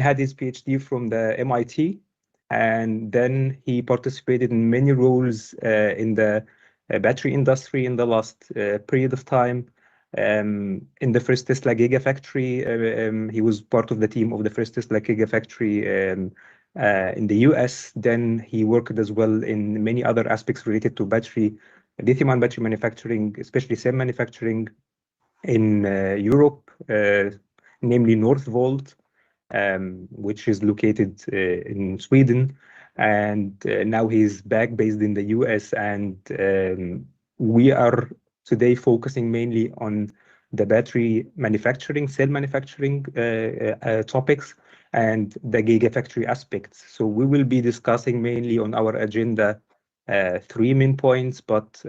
had his PhD from the MIT, and then he participated in many roles in the battery industry in the last period of time. In the first Tesla Gigafactory, he was part of the team of the first Tesla Gigafactory in the US. Then he worked as well in many other aspects related to lithium-ion battery manufacturing, especially cell manufacturing in Europe, namely Northvolt, which is located in Sweden. And now he's back based in the US. And we are today focusing mainly on the battery manufacturing, cell manufacturing topics, and the Gigafactory aspects. So we will be discussing mainly on our agenda 3 main points, but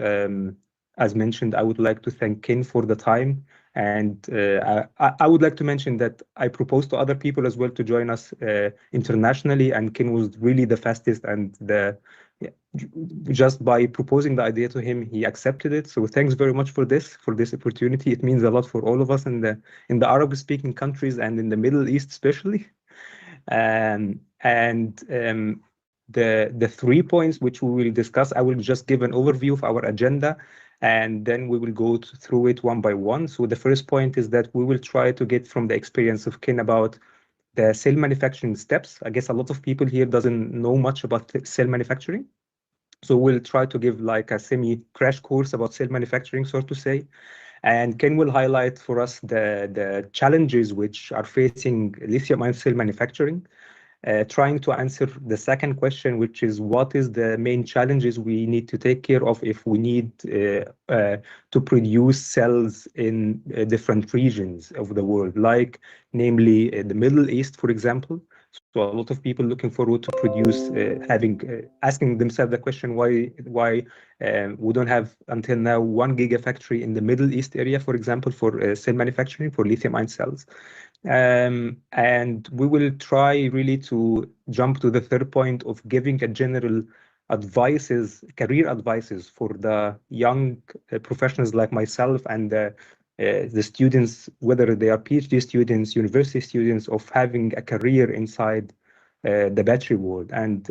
as mentioned, I would like to thank Ken for the time. And I would like to mention that I proposed to other people as well to join us internationally, and Ken was really the fastest, and just by proposing the idea to him, he accepted it. So thanks very much for this opportunity. It means a lot for all of us in the Arab-speaking countries and in the Middle East especially. The 3 points which we will discuss, I will just give an overview of our agenda, and then we will go through it one by one. So the first point is that we will try to get from the experience of Ken about the cell manufacturing steps. I guess a lot of people here doesn't know much about cell manufacturing. So we'll try to give like a semi-crash course about cell manufacturing, so to say. And Ken will highlight for us the challenges which are facing lithium-ion cell manufacturing, trying to answer the second question, which is what is the main challenges we need to take care of if we need to produce cells in different regions of the world, like namely the Middle East, for example. So a lot of people looking forward to produce, asking themselves the question why we don't have until now 1 gigafactory in the Middle East area, for example, for cell manufacturing for lithium-ion cells. And we will try really to jump to the third point of giving a general career advices for the young professionals like myself and the students, whether they are PhD students, university students, of having a career inside the battery world. And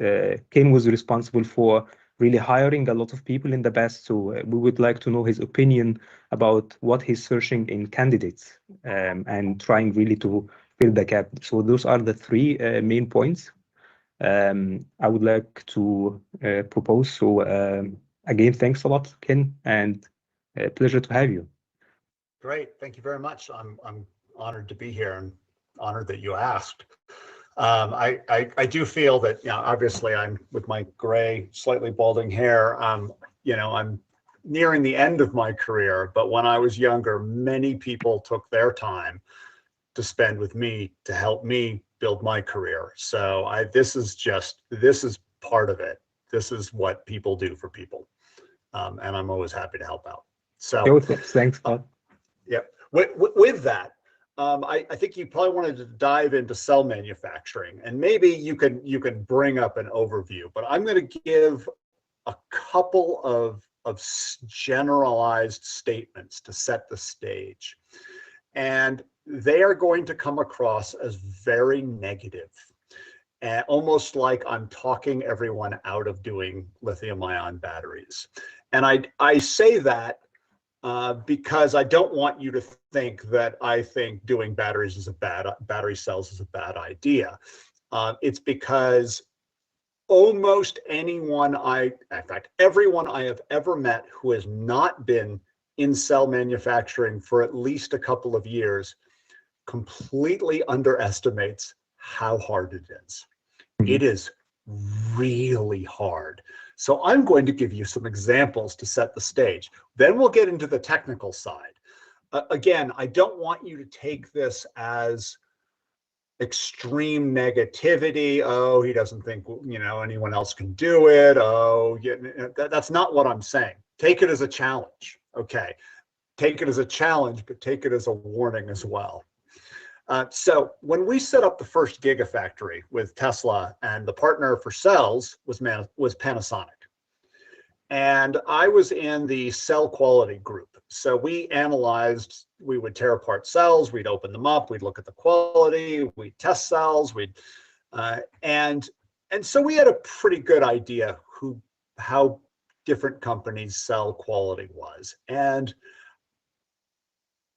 Ken was responsible for really hiring a lot of people in the past. So we would like to know his opinion about what he's searching in candidates and trying really to fill the gap. So those are the 3 main points I would like to propose. So again, thanks a lot, Ken, and pleasure to have you. Great, thank you very much. I'm honored to be here and honored that you asked. I do feel that, obviously I'm with my gray, slightly balding hair. I'm nearing the end of my career, but when I was younger, many people took their time to spend with me to help me build my career. So this is part of it. This is what people do for people. And I'm always happy to help out. So thanks, Todd. Yeah, with that, I think you probably wanted to dive into cell manufacturing, and maybe you can bring up an overview, but I'm going to give a couple of generalized statements to set the stage, and they are going to come across as very negative, almost like I'm talking everyone out of doing lithium-ion batteries. And I say that because I don't want you to think that I think doing battery cells is a bad idea. It's because almost everyone I have ever met who has not been in cell manufacturing for at least a couple of years completely underestimates how hard it is. It is really hard. So I'm going to give you some examples to set the stage. Then we'll get into the technical side. Again, I don't want you to take this as extreme negativity. Oh, he doesn't think anyone else can do it. Oh, yeah, that's not what I'm saying. Take it as a challenge. Okay, take it as a challenge, but take it as a warning as well. So when we set up the first Gigafactory with Tesla, and the partner for cells was Panasonic, And I was in the cell quality group. So we analyzed, we would tear apart cells, we'd open them up, we'd look at the quality, we'd test cells, and so we had a pretty good idea how different companies' cell quality was. And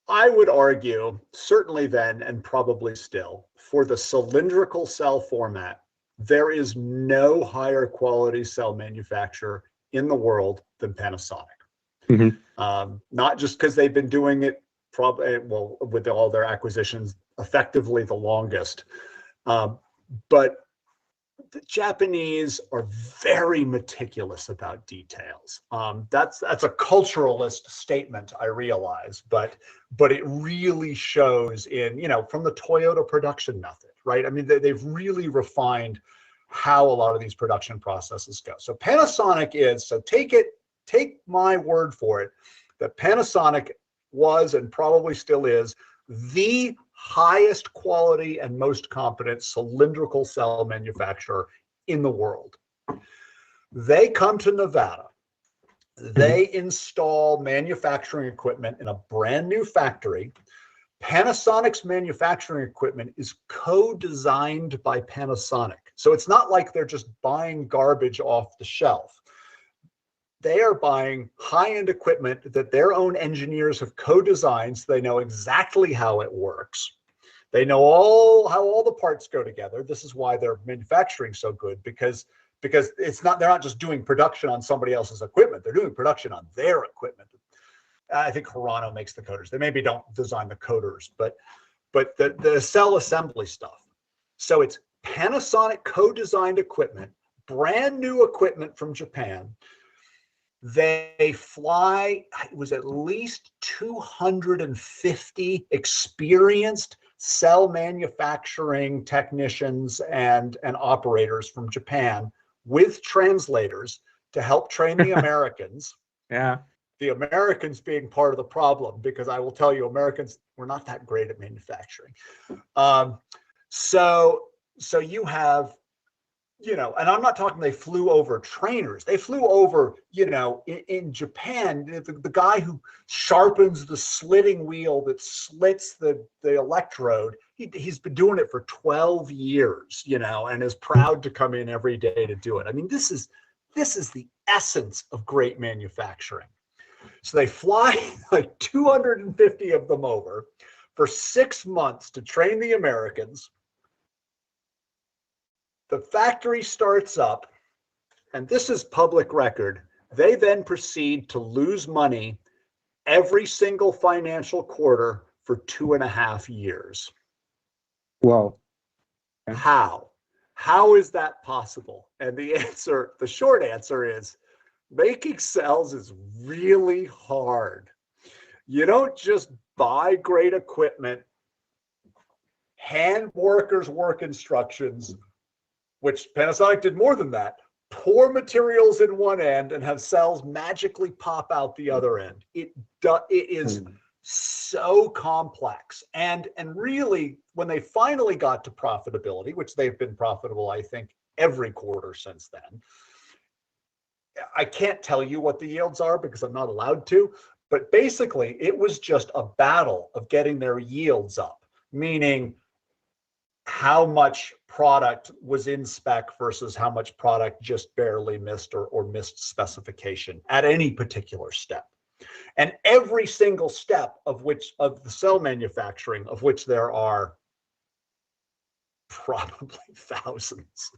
I would argue, certainly then and probably still, for the cylindrical cell format, there is no higher quality cell manufacturer in the world than Panasonic. Mm-hmm. Not just because they've been doing it probably, well, with all their acquisitions, effectively the longest, but the Japanese are very meticulous about details. That's a culturalist statement, I realize, but it really shows in, from the Toyota production method, right? I mean, they've really refined how a lot of these production processes go. So Panasonic take my word for it, that Panasonic was and probably still is the highest quality and most competent cylindrical cell manufacturer in the world. They come to Nevada. They install manufacturing equipment in a brand new factory. Panasonic's manufacturing equipment is co-designed by Panasonic. So it's not like they're just buying garbage off the shelf. They are buying high-end equipment that their own engineers have co-designed, so they know exactly how it works. They know how all the parts go together. This is why their manufacturing so good, because they're not just doing production on somebody else's equipment. They're doing production on their equipment. I think Hirano makes the coders. They maybe don't design the coders, but the cell assembly stuff. So it's Panasonic co-designed equipment, brand new equipment from Japan. They fly, it was at least 250 experienced cell manufacturing technicians and operators from Japan with translators to help train the Americans. Yeah. The Americans being part of the problem, because I will tell you, Americans, we're not that great at manufacturing. So you have, and I'm not talking they flew over trainers. They flew over, in Japan, the guy who sharpens the slitting wheel that slits the electrode, he's been doing it for 12 years, and is proud to come in every day to do it. I mean, this is the essence of great manufacturing. So they fly like 250 of them over for 6 months to train the Americans. The factory starts up, and this is public record. They then proceed to lose money every single financial quarter for 2.5 years. Wow. How? How is that possible? And the short answer is, making cells is really hard. You don't just buy great equipment, hand workers work instructions, which Panasonic did more than that, pour materials in one end and have cells magically pop out the other end. It is so complex. And really, when they finally got to profitability, which they've been profitable, I think, every quarter since then, I can't tell you what the yields are because I'm not allowed to, but basically it was just a battle of getting their yields up, meaning how much product was in spec versus how much product just barely missed or missed specification at any particular step. And every single step of the cell manufacturing, of which there are probably thousands,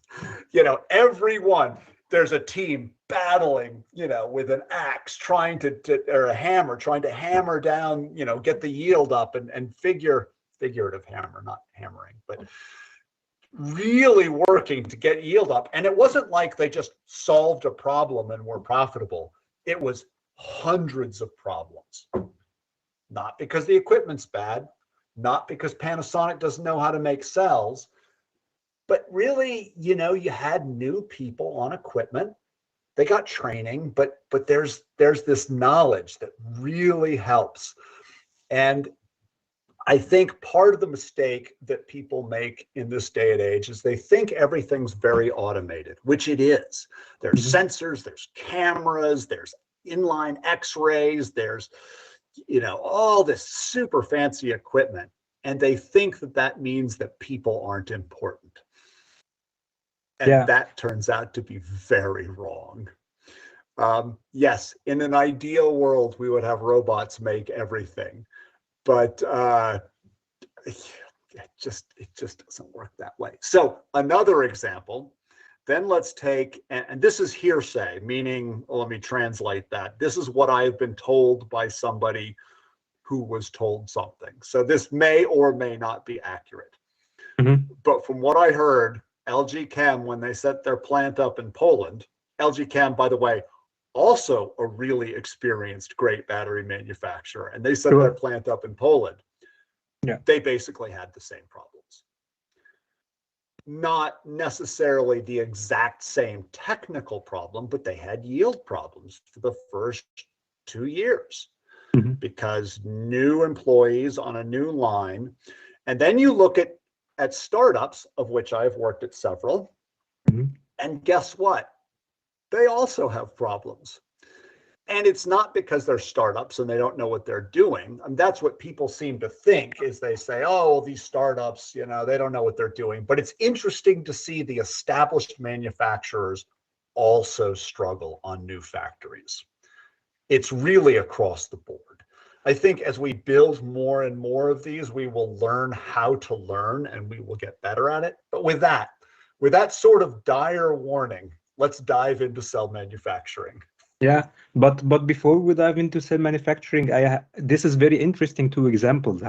every one, there's a team battling, with an axe or a hammer, trying to hammer down, get the yield up and figurative hammer, not hammering, but really working to get yield up. And it wasn't like they just solved a problem and were profitable. It was hundreds of problems. Not because the equipment's bad, not because Panasonic doesn't know how to make cells, but really, you had new people on equipment. They got training, but there's this knowledge that really helps. And I think part of the mistake that people make in this day and age is they think everything's very automated, which it is. There's sensors, there's cameras, there's inline x-rays, there's, you know, all this super fancy equipment. And they think that that means that people aren't important. And that turns out to be very wrong. Yes, in an ideal world, we would have robots make everything, but it just doesn't work that way. So another example, then let's take, and this is hearsay, meaning, well, let me translate that. This is what I've been told by somebody who was told something. So this may or may not be accurate. But from what I heard, LG Chem, when they set their plant up in Poland, LG Chem, by the way, also a really experienced, great battery manufacturer, and they set their plant up in Poland. They basically had the same problems. Not necessarily the exact same technical problem, but they had yield problems for the first 2 years because new employees on a new line. And then you look at startups, of which I've worked at several, and guess what? They also have problems. And it's not because they're startups and they don't know what they're doing. And that's what people seem to think, is they say, oh, these startups, you know, they don't know what they're doing. But it's interesting to see the established manufacturers also struggle on new factories. It's really across the board. I think as we build more and more of these, we will learn how to learn and we will get better at it. But with that sort of dire warning, let's dive into cell manufacturing. Yeah, but before we dive into cell manufacturing, this is very interesting, 2 examples,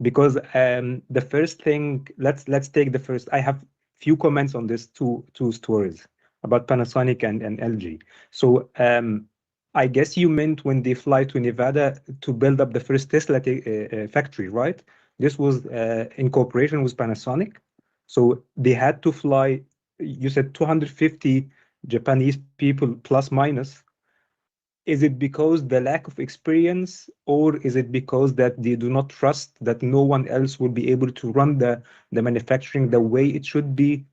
because the first thing, let's take the first. I have few comments on this two stories about Panasonic and LG. So I guess you meant when they fly to Nevada to build up the first Tesla factory, right? This was in cooperation with Panasonic. So they had to fly, you said 250 Japanese people plus minus. Is it because the lack of experience, or is it because that they do not trust that no one else will be able to run the manufacturing the way it should be?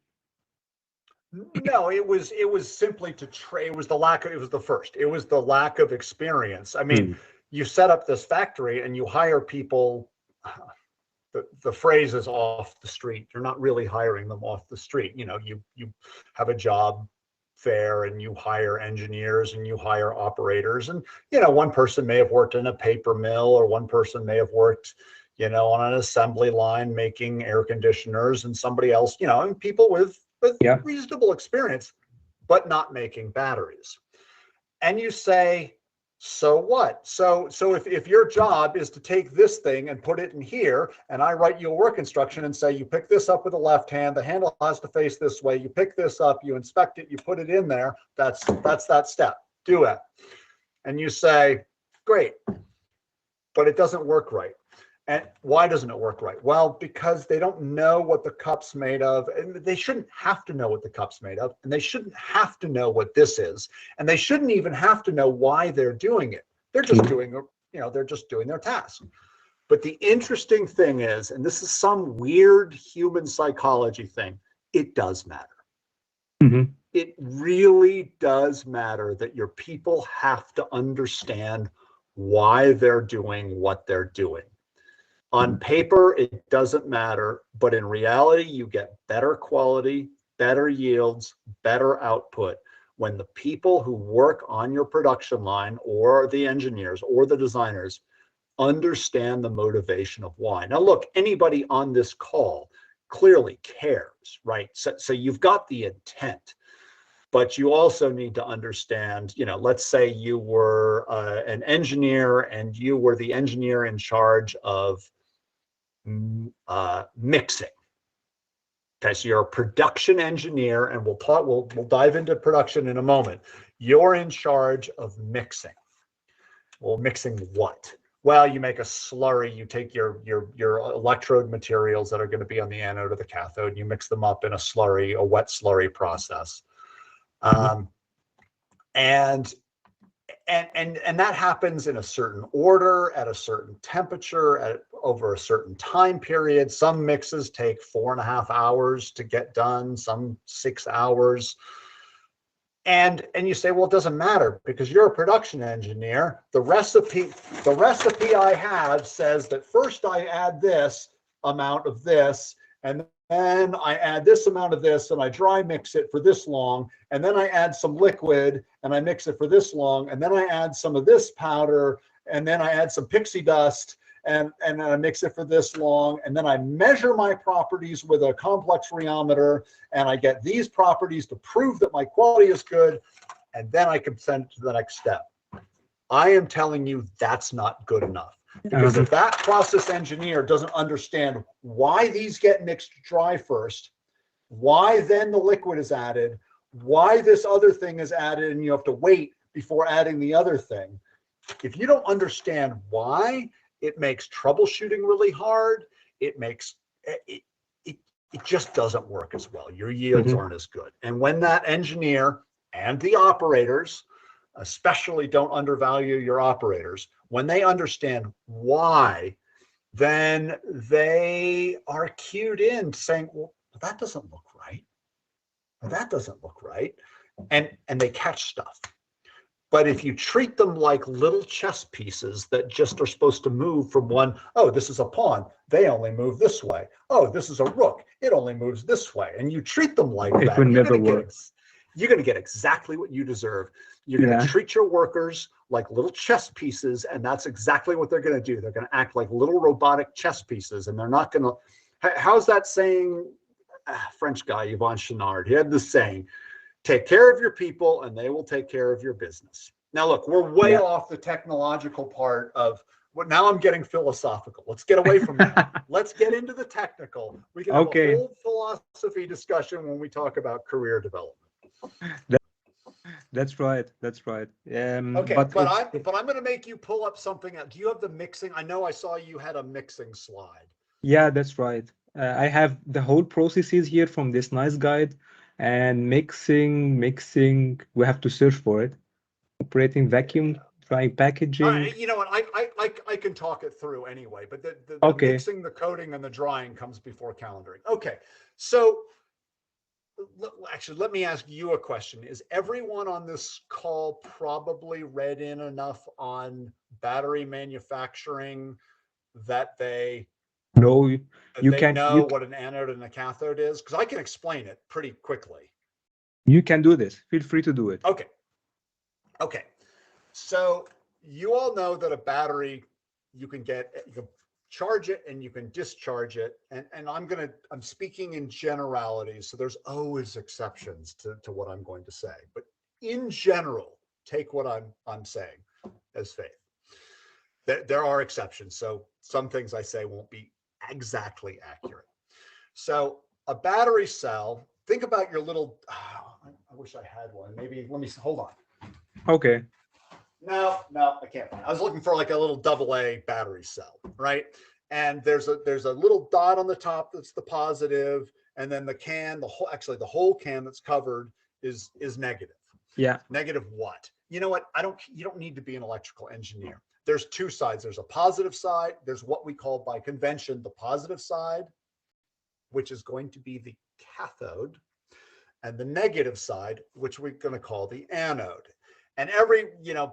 No, it was simply it was the lack of, it was the lack of experience. I mean, you set up this factory and you hire people, the phrase is off the street. You're not really hiring them off the street. You know, you have a job fair and you hire engineers and you hire operators, and, you know, one person may have worked in a paper mill, or one person may have worked, you know, on an assembly line making air conditioners, and somebody else, you know, and people with reasonable experience, but not making batteries. And you say, so what? So if your job is to take this thing and put it in here, and I write you a work instruction and say, you pick this up with the left hand, the handle has to face this way, you pick this up, you inspect it, you put it in there, that's that step, do it. And you say, great, but it doesn't work right. And why doesn't it work right? Well, because they don't know what the cup's made of, and they shouldn't have to know what the cup's made of, and they shouldn't have to know what this is, and they shouldn't even have to know why they're doing it. They're just doing, you know, they're just doing their task. But the interesting thing is, and this is some weird human psychology thing, it does matter. It really does matter that your people have to understand why they're doing what they're doing. On paper, it doesn't matter, but in reality, you get better quality, better yields, better output when the people who work on your production line, or the engineers or the designers, understand the motivation of why. Now, look, anybody on this call clearly cares, right? So you've got the intent, but you also need to understand, you know, let's say you were an engineer and you were the engineer in charge of mixing. Okay, so you're a production engineer, and we'll dive into production in a moment. You're in charge of mixing. Well, mixing what? Well, you make a slurry. You take your electrode materials that are going to be on the anode or the cathode, and you mix them up in a slurry, a wet slurry process. And and that happens in a certain order, at a certain temperature, over a certain time period. Some mixes take 4.5 hours to get done, some 6 hours. And you say, well, it doesn't matter because you're a production engineer. The recipe I have says that first I add this amount of this, and then I add this amount of this, and I dry mix it for this long, and then I add some liquid and I mix it for this long, and then I add some of this powder, and then I add some pixie dust, and I mix it for this long, and then I measure my properties with a complex rheometer, and I get these properties to prove that my quality is good, and then I can send it to the next step. I am telling you that's not good enough. Because if that process engineer doesn't understand why these get mixed dry first, why then the liquid is added, why this other thing is added, and you have to wait before adding the other thing. If you don't understand why, it makes troubleshooting really hard. It makes it just doesn't work as well. Your yields aren't as good. And when that engineer and the operators, especially don't undervalue your operators, when they understand why, then they are cued in saying, well, that doesn't look right. That doesn't look right. And they catch stuff. But if you treat them like little chess pieces that just are supposed to move from one, oh, this is a pawn, they only move this way. Oh, this is a rook, it only moves this way. And you treat them like that, you're going to get exactly what you deserve. You're going to treat your workers like little chess pieces, and that's exactly what they're going to do. They're going to act like little robotic chess pieces, and they're not going to. How's that saying? French guy, Yvon Chouinard, he had this saying, take care of your people and they will take care of your business. Now, look, we're way off the technological part of what. Now I'm getting philosophical. Let's get away from that. Let's get into the technical. We can have a whole philosophy discussion when we talk about career development. That's right. That's right. Okay, but I'm going to make you pull up something else. Do you have the mixing? I know I saw you had a mixing slide. Yeah, that's right. I have the whole processes here from this nice guide, and mixing. We have to search for it. Operating vacuum, dry packaging. You know what? I can talk it through anyway. But the mixing, the coating, and the drying comes before calendaring. Okay, so. Actually, let me ask you a question. Is everyone on this call probably read in enough on battery manufacturing that they know what an anode and a cathode is? Because I can explain it pretty quickly. You can do this. Feel free to do it. Okay. So you all know that a battery, you can charge it and you can discharge it, and I'm speaking in generalities, so there's always exceptions to what I'm going to say, but in general, take what I'm saying as faith. There are exceptions, so some things I say won't be exactly accurate. So a battery cell, think about your little, I wish I had one, maybe let me hold on. Okay. No, I can't find it. I was looking for like a little AA battery cell, right? And there's a little dot on the top that's the positive, and then the whole can that's covered is negative. Yeah. Negative what? You know what? You don't need to be an electrical engineer. There's two sides. There's a positive side. There's what we call by convention the positive side, which is going to be the cathode, and the negative side, which we're going to call the anode. And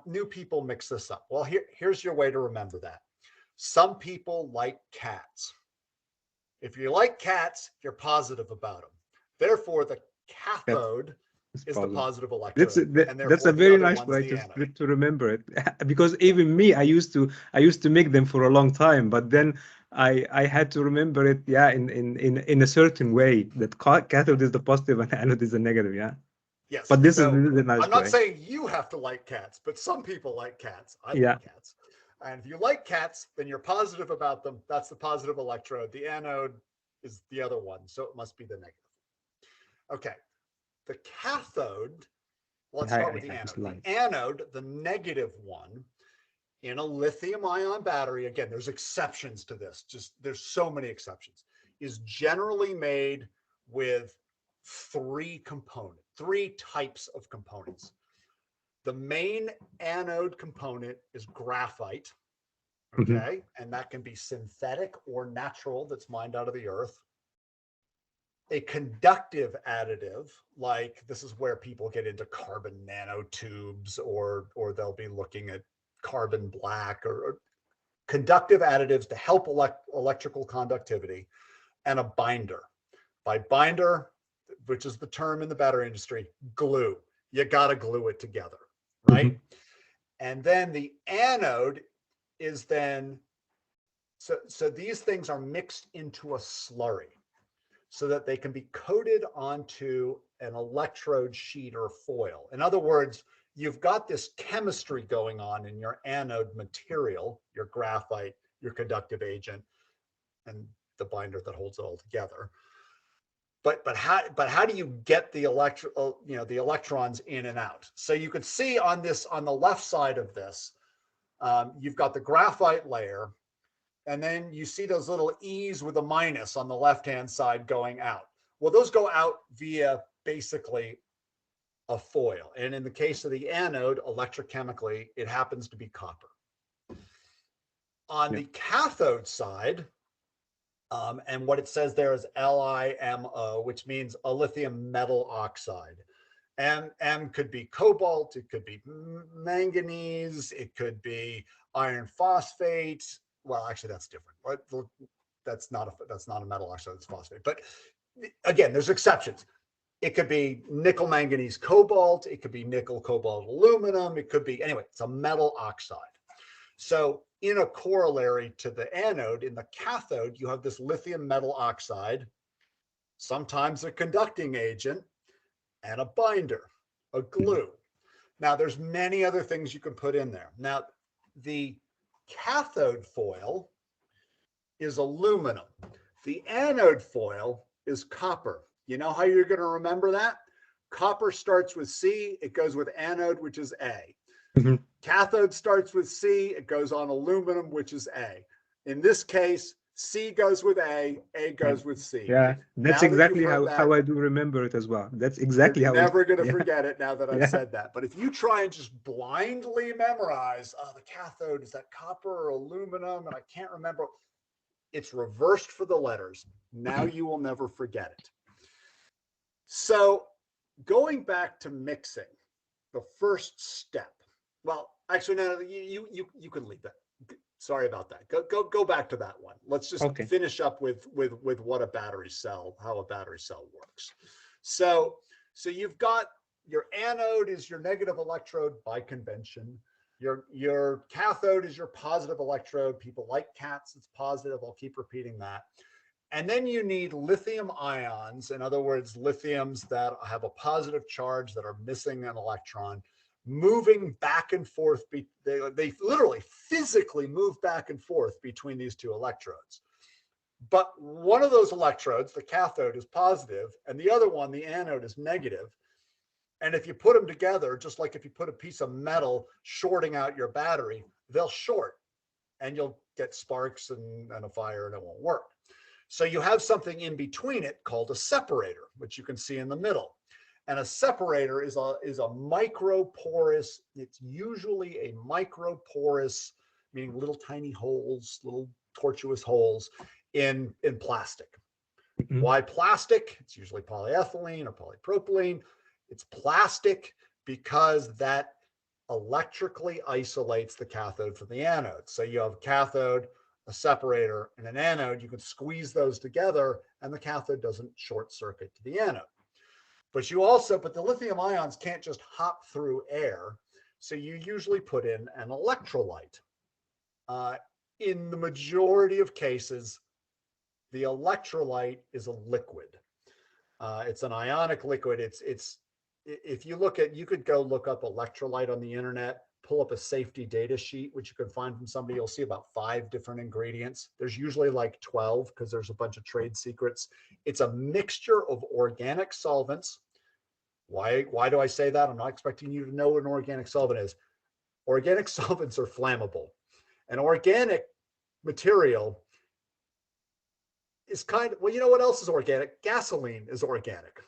new people mix this up. Well, here's your way to remember that. Some people like cats. If you like cats, you're positive about them. Therefore, the cathode is the positive electrode. That's a very nice way to remember it. Because even me, I used to make them for a long time, but then I had to remember it, in a certain way, that cathode is the positive and anode is the negative, Yes. But this is the nice I'm not saying you have to like cats, but some people like cats. I like cats. And if you like cats, then you're positive about them. That's the positive electrode. The anode is the other one, so it must be the negative. Okay. The cathode, let's start with the anode. The anode, the negative one, in a lithium-ion battery, again, there's exceptions to this. There's so many exceptions, is generally made with three types of components. The main anode component is graphite, okay? And that can be synthetic or natural, that's mined out of the earth. A conductive additive, like this is where people get into carbon nanotubes, or they'll be looking at carbon black, or conductive additives to help electrical conductivity, and a binder. By binder, which is the term in the battery industry, glue. You got to glue it together, right? And then the anode is then, so these things are mixed into a slurry so that they can be coated onto an electrode sheet or foil. In other words, you've got this chemistry going on in your anode material, your graphite, your conductive agent, and the binder that holds it all together. But how do you get the the electrons in and out? So you could see on the left side of this, you've got the graphite layer, and then you see those little E's with a minus on the left-hand side going out. Well, those go out via basically a foil. And in the case of the anode, electrochemically, it happens to be copper. On the cathode side, and what it says there is LiMo, which means a lithium metal oxide. M could be cobalt, it could be manganese, it could be iron phosphate. Well, actually, that's different. That's not a metal oxide, it's phosphate. But again, there's exceptions. It could be nickel, manganese, cobalt. It could be nickel, cobalt, aluminum. It could be, anyway, it's a metal oxide. So in a corollary to the anode, in the cathode, you have this lithium metal oxide, sometimes a conducting agent, and a binder, a glue. Now, there's many other things you can put in there. Now, the cathode foil is aluminum. The anode foil is copper. You know how you're going to remember that? Copper starts with C, it goes with anode, which is A. Cathode starts with C, it goes on aluminum, which is A. In this case, C goes with A goes with C. Yeah, that's exactly how I do remember it as well. That's exactly how. You're never going to forget it now that I've said that. But if you try and just blindly memorize, the cathode, is that copper or aluminum? And I can't remember. It's reversed for the letters. Now you will never forget it. So going back to mixing, the first step. Well, actually, no, you can leave that. Sorry about that. Go back to that one. Let's just finish up with what a battery cell, how a battery cell works. So you've got your anode is your negative electrode by convention. Your cathode is your positive electrode. People like cats, it's positive. I'll keep repeating that. And then you need lithium ions, in other words, lithiums that have a positive charge that are missing an electron, moving back and forth. They literally physically move back and forth between these two electrodes. But one of those electrodes, the cathode, is positive, and the other one, the anode, is negative. And if you put them together, just like if you put a piece of metal shorting out your battery, they'll short and you'll get sparks and a fire, and it won't work. So you have something in between it called a separator, which you can see in the middle. And a separator is a microporous, it's usually a microporous, meaning little tiny holes, little tortuous holes in plastic. Why plastic? It's usually polyethylene or polypropylene. It's plastic because that electrically isolates the cathode from the anode. So you have a cathode, a separator, and an anode. You can squeeze those together and the cathode doesn't short circuit to the anode. But the lithium ions can't just hop through air. So you usually put in an electrolyte. In the majority of cases, the electrolyte is a liquid. It's an ionic liquid. If you could go look up electrolyte on the internet, pull up a safety data sheet, which you can find from somebody. You'll see about 5 different ingredients. There's usually like 12 because there's a bunch of trade secrets. It's a mixture of organic solvents. Why do I say that? I'm not expecting you to know what an organic solvent is. Organic solvents are flammable. An organic material is well, you know what else is organic? Gasoline is organic.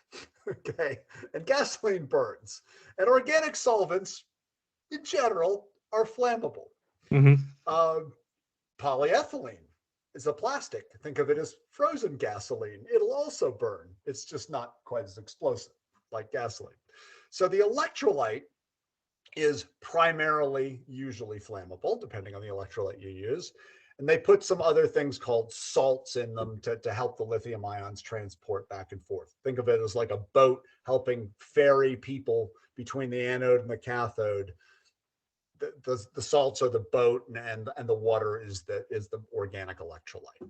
Okay. And gasoline burns. And organic solvents in general are flammable. Polyethylene is a plastic. Think of it as frozen gasoline. It'll also burn. It's just not quite as explosive like gasoline. So the electrolyte is primarily usually flammable, depending on the electrolyte you use. And they put some other things called salts in them to help the lithium ions transport back and forth. Think of it as like a boat helping ferry people between the anode and the cathode. The salts are the boat, and the water is the organic electrolyte.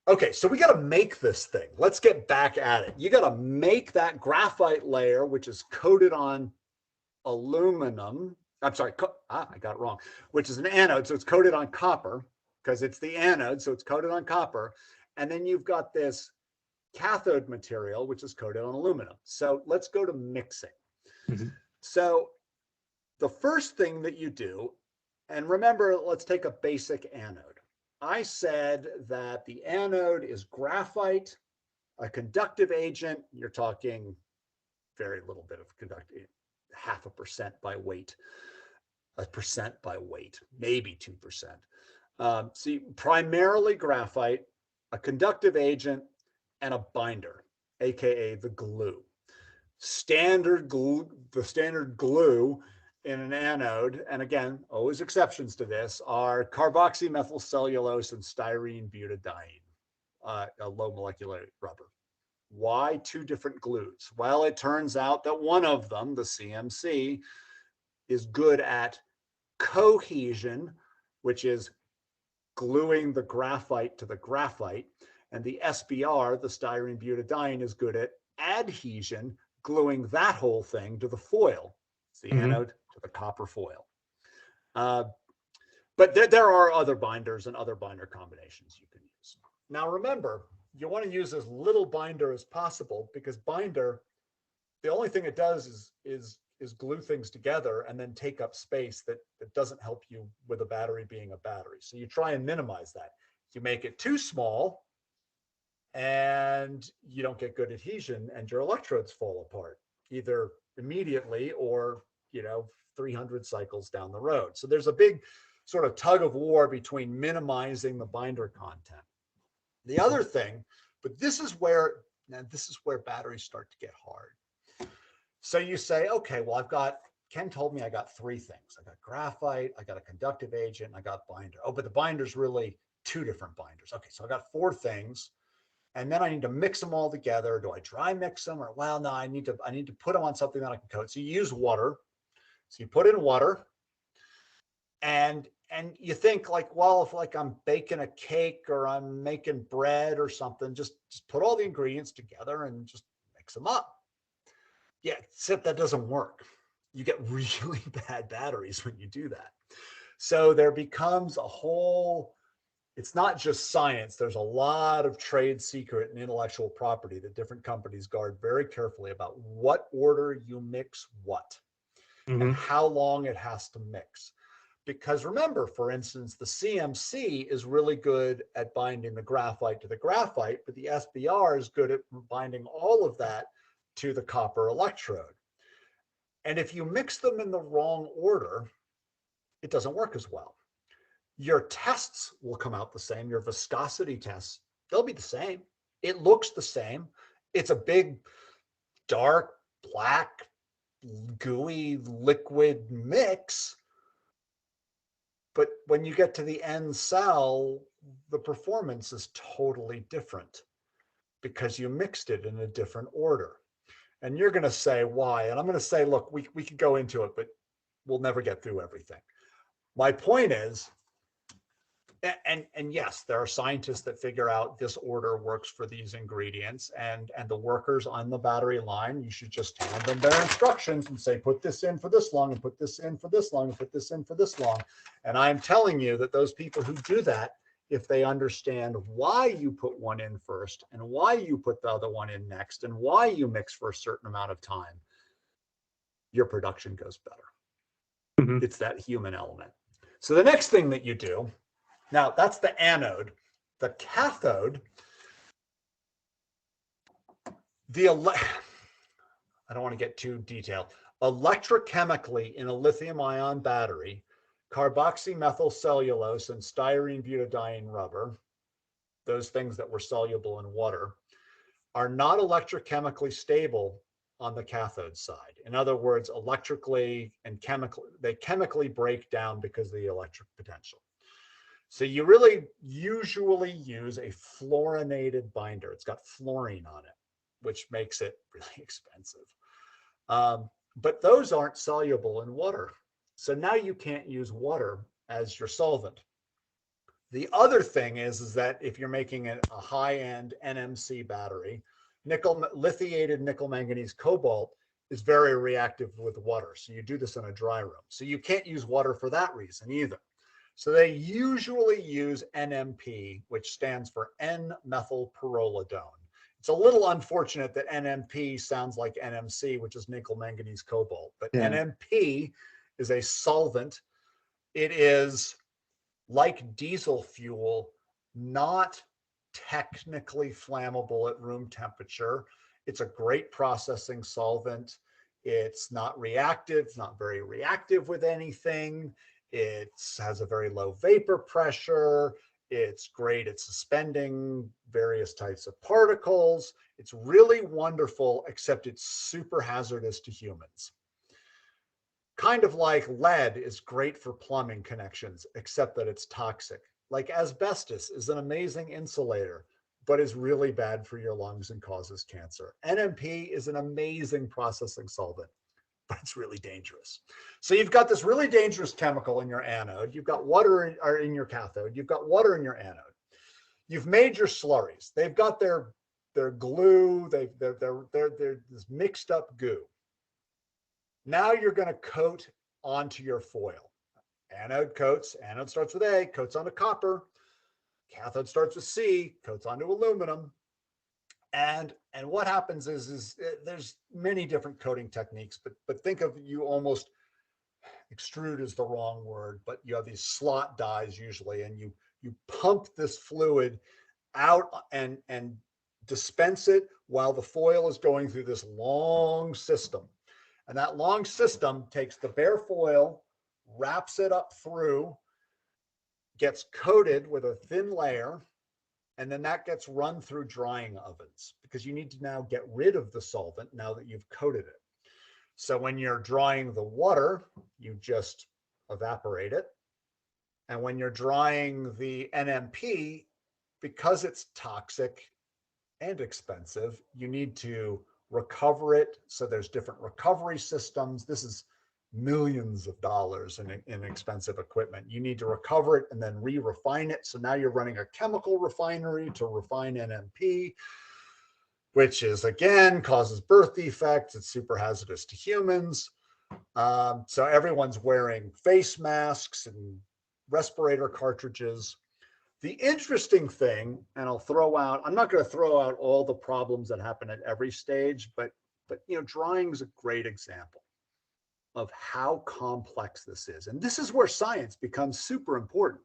Okay, so we got to make this thing. Let's get back at it. You got to make that graphite layer, which is coated on aluminum. I'm sorry, I got it wrong, which is an anode. So it's coated on copper because it's the anode. So it's coated on copper. And then you've got this cathode material, which is coated on aluminum. So let's go to mixing. So the first thing that you do, and remember, let's take a basic anode. I said that the anode is graphite, a conductive agent. You're talking very little bit of conductive, 0.5% by weight, 1% by weight, maybe 2%. See, primarily graphite, a conductive agent, and a binder, aka the glue. Standard glue, the standard glue in an anode, and again, always exceptions to this, are carboxymethylcellulose and styrene butadiene, a low molecular rubber. Why two different glues? Well, it turns out that one of them, the CMC, is good at cohesion, which is gluing the graphite to the graphite, and the SBR, the styrene butadiene, is good at adhesion, gluing that whole thing to the foil. It's the anode to the copper foil. But there are other binders and other binder combinations you can use. Now remember, you want to use as little binder as possible, because binder, the only thing it does is glue things together and then take up space that doesn't help you with a battery being a battery. So you try and minimize that. You make it too small and you don't get good adhesion, and your electrodes fall apart, either immediately or 300 cycles down the road. So there's a big sort of tug of war between minimizing the binder content. The other thing, but this is where batteries start to get hard. So you say, okay, well, Ken told me I got three things. I got graphite, I got a conductive agent, and I got binder. Oh, but the binder's really two different binders. Okay, so I got four things, and then I need to mix them all together. Do I dry mix them, or, well, no, I need to put them on something that I can coat. So you use water. So you put in water, and you think like, well, if like I'm baking a cake or I'm making bread or something, just put all the ingredients together and just mix them up. Yeah, except that doesn't work. You get really bad batteries when you do that. So there becomes a whole, it's not just science. There's a lot of trade secret and intellectual property that different companies guard very carefully about what order you mix what and how long it has to mix. Because remember, for instance, the CMC is really good at binding the graphite to the graphite, but the SBR is good at binding all of that to the copper electrode. And if you mix them in the wrong order, it doesn't work as well. Your tests will come out the same. Your viscosity tests, they'll be the same. It looks the same. It's a big, dark, black, gooey, liquid mix. But when you get to the end cell, the performance is totally different because you mixed it in a different order. And you're going to say why. And I'm going to say, look, we could go into it, but we'll never get through everything. My point is, and yes, there are scientists that figure out this order works for these ingredients, and the workers on the battery line, you should just hand them their instructions and say, put this in for this long, and put this in for this long, and put this in for this long. And I'm telling you that those people who do that, if they understand why you put one in first and why you put the other one in next and why you mix for a certain amount of time, your production goes better. It's that human element. So the next thing that you do, now that's the anode. The cathode, I don't want to get too detailed. Electrochemically, in a lithium-ion battery, carboxymethyl cellulose and styrene butadiene rubber, those things that were soluble in water, are not electrochemically stable on the cathode side. In other words, electrically and chemically, they chemically break down because of the electric potential. So you really usually use a fluorinated binder. It's got fluorine on it, which makes it really expensive. But those aren't soluble in water. So now you can't use water as your solvent. The other thing is that if you're making a high-end NMC battery, lithiated nickel manganese cobalt is very reactive with water. So you do this in a dry room. So you can't use water for that reason either. So they usually use NMP, which stands for N-methylpyrrolidone. It's a little unfortunate that NMP sounds like NMC, which is nickel manganese cobalt, but yeah. NMP is a solvent. It is like diesel fuel, not technically flammable at room temperature. It's a great processing solvent. It's not reactive, it's not very reactive with anything. It has a very low vapor pressure. It's great at suspending various types of particles. It's really wonderful, except it's super hazardous to humans. Kind of like lead is great for plumbing connections, except that it's toxic. Like asbestos is an amazing insulator, but is really bad for your lungs and causes cancer. NMP is an amazing processing solvent, but it's really dangerous. So you've got this really dangerous chemical in your anode. You've got water in your cathode. You've got water in your anode. You've made your slurries. They've got their glue. They're this mixed up goo. Now you're going to coat onto your foil. Anode coats. Anode starts with A, coats onto copper. Cathode starts with C, coats onto aluminum. And what happens is there's many different coating techniques, but think of, you almost, extrude is the wrong word, but you have these slot dies usually, and you pump this fluid out and dispense it while the foil is going through this long system. And that long system takes the bare foil, wraps it up through, gets coated with a thin layer, and then that gets run through drying ovens, because you need to now get rid of the solvent now that you've coated it. So when you're drying the water, you just evaporate it. And when you're drying the NMP, because it's toxic and expensive, you need to recover it. So there's different recovery systems. This is millions of dollars in expensive equipment. You need to recover it and then re-refine it. So now you're running a chemical refinery to refine NMP, which is, again, causes birth defects. It's super hazardous to humans. So everyone's wearing face masks and respirator cartridges. The interesting thing, and I'm not going to throw out all the problems that happen at every stage, but drying is a great example of how complex this is. And this is where science becomes super important.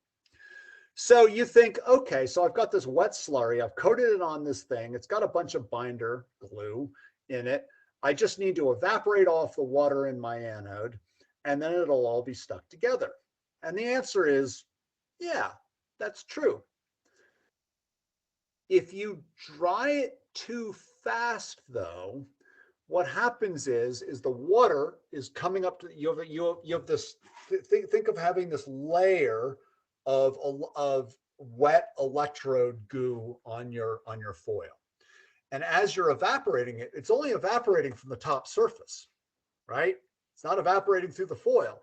So you think, okay, so I've got this wet slurry, I've coated it on this thing, it's got a bunch of binder glue in it. I just need to evaporate off the water in my anode, and then it'll all be stuck together. And the answer is, yeah, that's true. If you dry it too fast, though, what happens is the water is coming up to, you have this, think of having this layer of wet electrode goo on your foil. And as you're evaporating it, it's only evaporating from the top surface, right? It's not evaporating through the foil.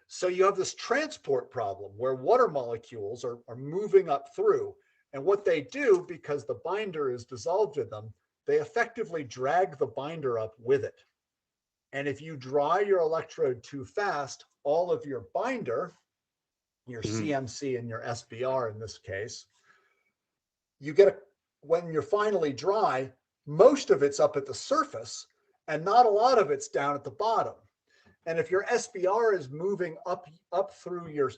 So you have this transport problem where water molecules are moving up through. And what they do, because the binder is dissolved in them, they effectively drag the binder up with it. And if you dry your electrode too fast, all of your binder, your CMC and your SBR in this case, when you're finally dry, most of it's up at the surface and not a lot of it's down at the bottom. And if your SBR is moving up through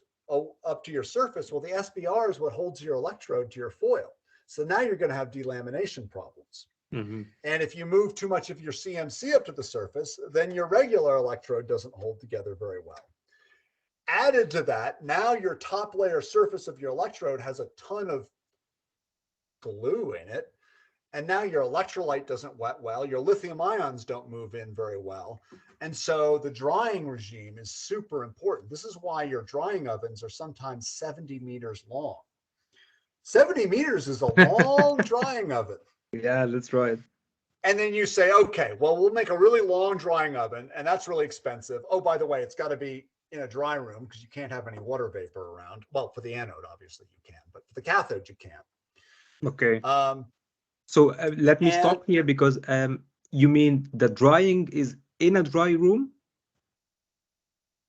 up to your surface, well, the SBR is what holds your electrode to your foil. So now you're going to have delamination problems. Mhm. And if you move too much of your CMC up to the surface, then your regular electrode doesn't hold together very well. Added to that, now your top layer surface of your electrode has a ton of glue in it. And now your electrolyte doesn't wet well, your lithium ions don't move in very well. And so the drying regime is super important. This is why your drying ovens are sometimes 70 meters long. 70 meters is a long drying oven. Yeah, that's right. And then you say, okay, well, we'll make a really long drying oven, and that's really expensive. Oh, by the way, it's got to be in a dry room because you can't have any water vapor around. Well, for the anode, obviously you can, but for the cathode, you can't. Okay. So let me stop here because you mean the drying is in a dry room?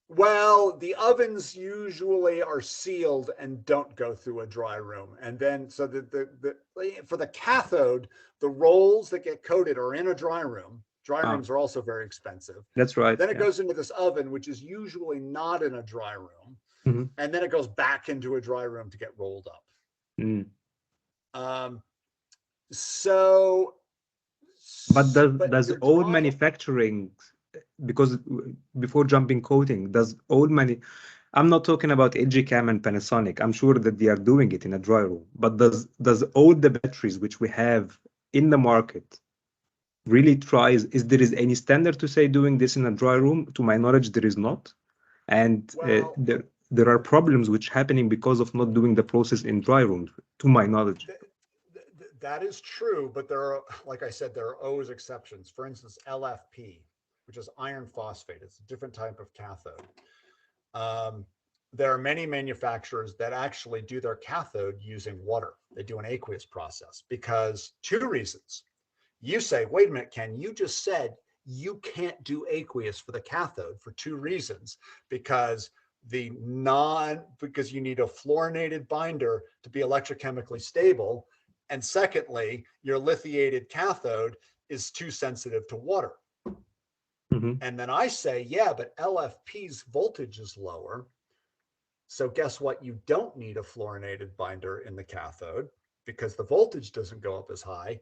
Well, the ovens usually are sealed and don't go through a dry room. And then, so for the cathode, the rolls that get coated are in a dry room. Dry rooms are also very expensive. That's right. Then it goes into this oven, which is usually not in a dry room. Mm-hmm. And then it goes back into a dry room to get rolled up. Mm. But does old manufacturing, because before jumping coating, I'm not talking about LG-Chem and Panasonic. I'm sure that they are doing it in a dry room. But does all the batteries which we have in the market really tries? There is any standard to say doing this in a dry room? To my knowledge, there is not. And there are problems which happening because of not doing the process in dry rooms, to my knowledge. That is true, but there are, like I said, there are always exceptions. For instance, LFP, which is iron phosphate. It's a different type of cathode. There are many manufacturers that actually do their cathode using water. They do an aqueous process because two reasons. You say, wait a minute, Ken, you just said you can't do aqueous for the cathode for two reasons, because you need a fluorinated binder to be electrochemically stable. And secondly, your lithiated cathode is too sensitive to water. Mm-hmm. And then I say, yeah, but LFP's voltage is lower. So guess what? You don't need a fluorinated binder in the cathode because the voltage doesn't go up as high,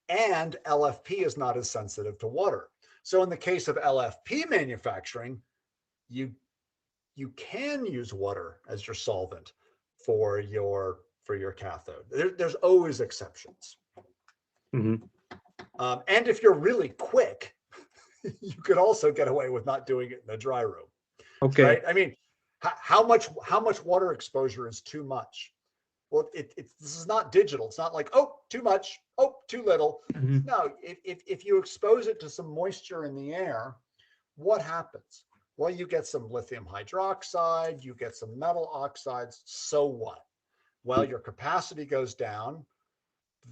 and LFP is not as sensitive to water. So in the case of LFP manufacturing, you can use water as your solvent for your cathode. There's always exceptions. Mm-hmm. And if you're really quick, you could also get away with not doing it in a dry room. Okay. Right? I mean, how much water exposure is too much? Well, this is not digital. It's not like, oh, too much, oh, too little. Mm-hmm. No, if you expose it to some moisture in the air, what happens? Well, you get some lithium hydroxide, you get some metal oxides. So what? Well, your capacity goes down.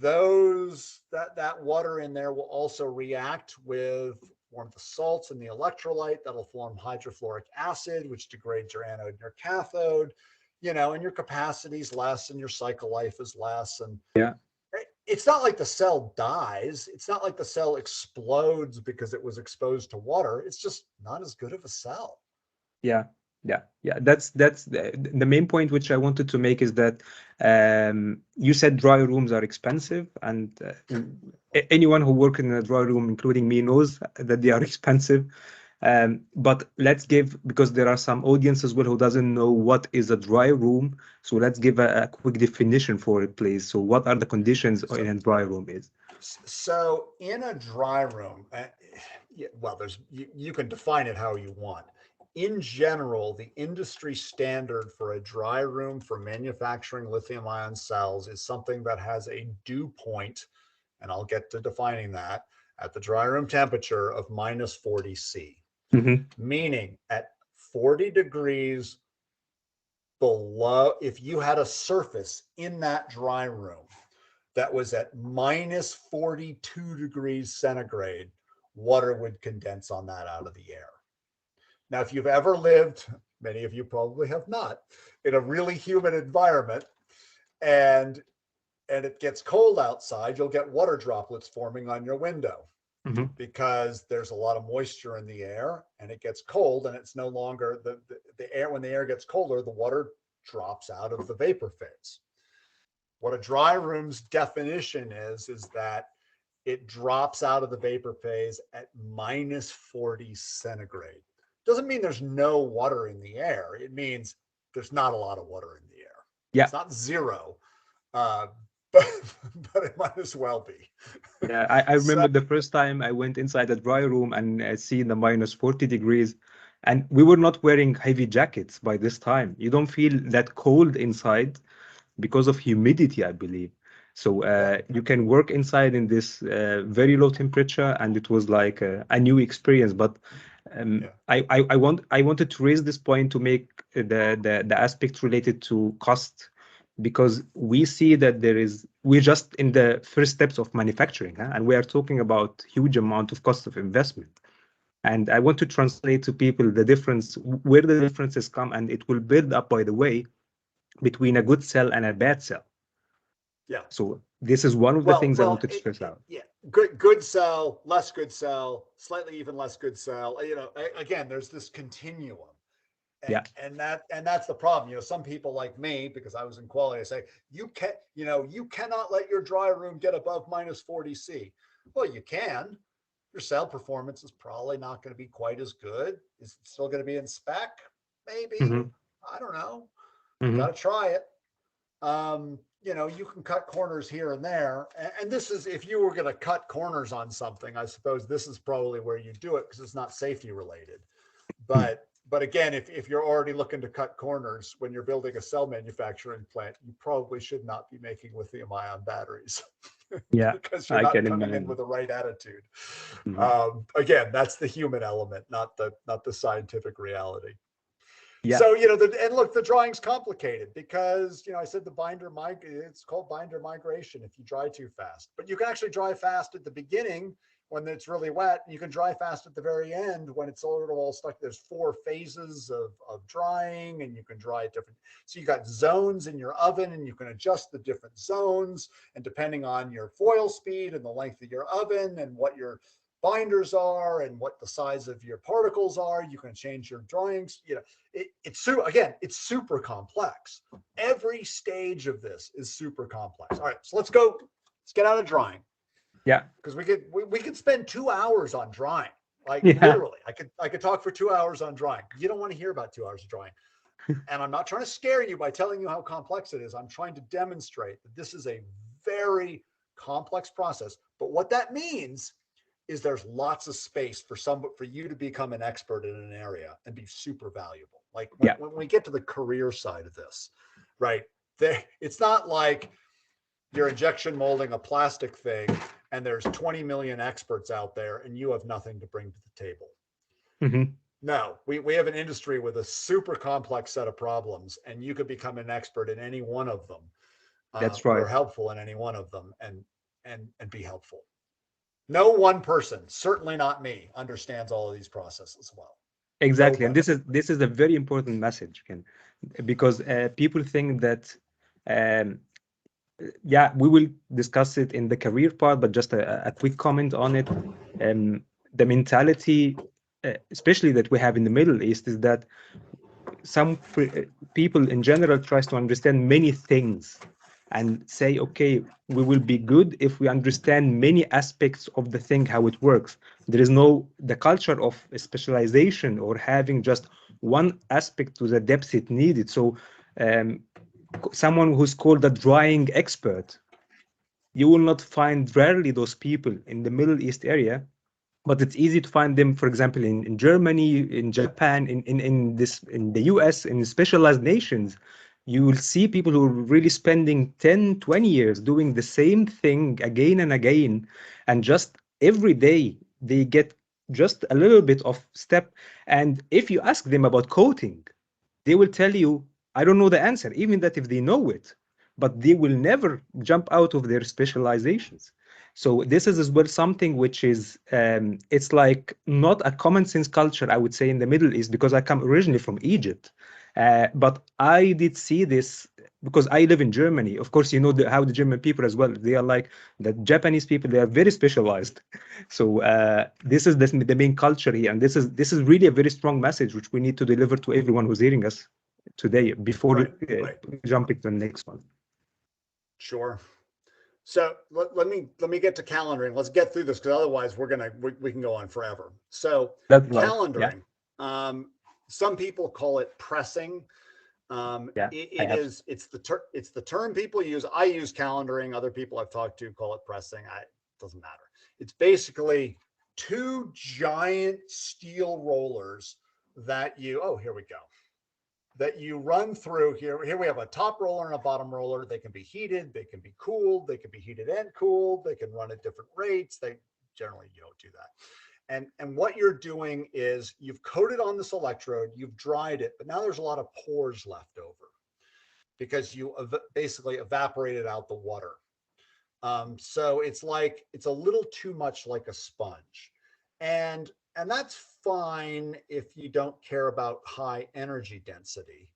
That water in there will also react with form the salts in the electrolyte that'll form hydrofluoric acid, which degrades your anode and your cathode, and your capacity is less and your cycle life is less. And yeah, it's not like the cell dies. It's not like the cell explodes because it was exposed to water. It's just not as good of a cell. Yeah. That's the main point which I wanted to make is that you said dry rooms are expensive, and anyone who works in a dry room, including me, knows that they are expensive. But let's because there are some audience as well who doesn't know what is a dry room. So let's give a quick definition for it, please. So what are the conditions in a dry room is? So in a dry room, well, you can define it how you want. In general, the industry standard for a dry room for manufacturing lithium-ion cells is something that has a dew point, and I'll get to defining that, at the dry room temperature of minus 40 C. Mm-hmm. Meaning at 40 degrees below, if you had a surface in that dry room that was at minus 42 degrees centigrade, water would condense on that out of the air. Now, if you've ever lived, many of you probably have not, in a really humid environment and it gets cold outside, you'll get water droplets forming on your window. Mm-hmm. Because there's a lot of moisture in the air and it gets cold, and it's no longer the air. When the air gets colder, the water drops out of the vapor phase. What a dry room's definition is that it drops out of the vapor phase at minus 40 centigrade. Doesn't mean there's no water in the air. It means there's not a lot of water in the air. Yeah. It's not zero, but it might as well be. Yeah, I remember the first time I went inside a dry room and see the minus 40 degrees, and we were not wearing heavy jackets by this time. You don't feel that cold inside because of humidity, I believe. So you can work inside in this very low temperature, and it was like a new experience. But I wanted to raise this point to make the aspect related to cost, because we see that we're just in the first steps of manufacturing, and we are talking about huge amount of cost of investment. And I want to translate to people the difference, where the differences come, and it will build up, by the way, between a good cell and a bad cell. Yeah. So this is one of the things I wanted to stress out. Yeah. Good cell, less good cell, slightly even less good cell. You know, again, there's this continuum. And that's the problem. You know, some people like me, because I was in quality, I say, you cannot let your dry room get above minus 40 C. Well, you can. Your cell performance is probably not going to be quite as good. Is it still going to be in spec? Maybe. I don't know. Got to try it. You know, you can cut corners here and there. And this is, if you were going to cut corners on something, I suppose this is probably where you do it, because it's not safety related. But again, if you're already looking to cut corners when you're building a cell manufacturing plant, you probably should not be making lithium-ion batteries. Yeah, because you're not coming in with the right attitude. Again, that's the human element, not the scientific reality. Yeah. So, you know, and look, the drawing's complicated because, you know, I said it's called binder migration if you dry too fast, but you can actually dry fast at the beginning when it's really wet, and you can dry fast at the very end when it's all stuck. There's 4 phases of drying, and you can dry at different. So you got zones in your oven, and you can adjust the different zones, and depending on your foil speed and the length of your oven and what your binders are and what the size of your particles are, you can change your drawings. You know, it's super complex. Every stage of this is super complex. All right, so let's get out of drying. Yeah, because we could spend 2 hours on drying. Like literally, I could talk for 2 hours on drying. You don't want to hear about 2 hours of drying. And I'm not trying to scare you by telling you how complex it is. I'm trying to demonstrate that this is a very complex process. But what that means is there's lots of space for you to become an expert in an area and be super valuable. Like when we get to the career side of this, right? It's not like you're injection molding a plastic thing and there's 20 million experts out there and you have nothing to bring to the table. No, we have an industry with a super complex set of problems, and you could become an expert in any one of them. That's right. Or helpful in any one of them and be helpful. No one person, certainly not me, understands all of these processes well. Exactly. And this is a very important message, Ken, because people think that we will discuss it in the career part, but just a quick comment on it. The mentality, especially that we have in the Middle East, is that some people in general tries to understand many things and say, okay, we will be good if we understand many aspects of the thing, how it works. There is the culture of specialization or having just one aspect to the depth it needed. So someone who's called a drying expert, you will not find rarely those people in the Middle East area, but it's easy to find them, for example, in Germany, in Japan, in the US, in specialized nations. You will see people who are really spending 10, 20 years doing the same thing again and again, and just every day they get just a little bit of step. And if you ask them about coating, they will tell you, I don't know the answer, even that if they know it, but they will never jump out of their specializations. So this is as well something which is, it's like not a common sense culture, I would say, in the Middle East, because I come originally from Egypt. But I did see this because I live in Germany. Of course, you know how the German people as well, they are like the Japanese people, they are very specialized. So this is the main culture here. And this is really a very strong message, which we need to deliver to everyone who's hearing us today before jumping to the next one. Sure. So let me get to calendaring. Let's get through this, because otherwise we can go on forever. So calendaring, some people call it pressing. It's the term people use. I use calendaring. Other people I've talked to call it pressing. It doesn't matter. It's basically two giant steel rollers that here we go. That you run through here. Here we have a top roller and a bottom roller. They can be heated, they can be cooled, they can be heated and cooled, they can run at different rates. Generally, you don't do that. And what you're doing is you've coated on this electrode, you've dried it, but now there's a lot of pores left over because you basically evaporated out the water. So it's a little too much like a sponge. And that's fine if you don't care about high energy density.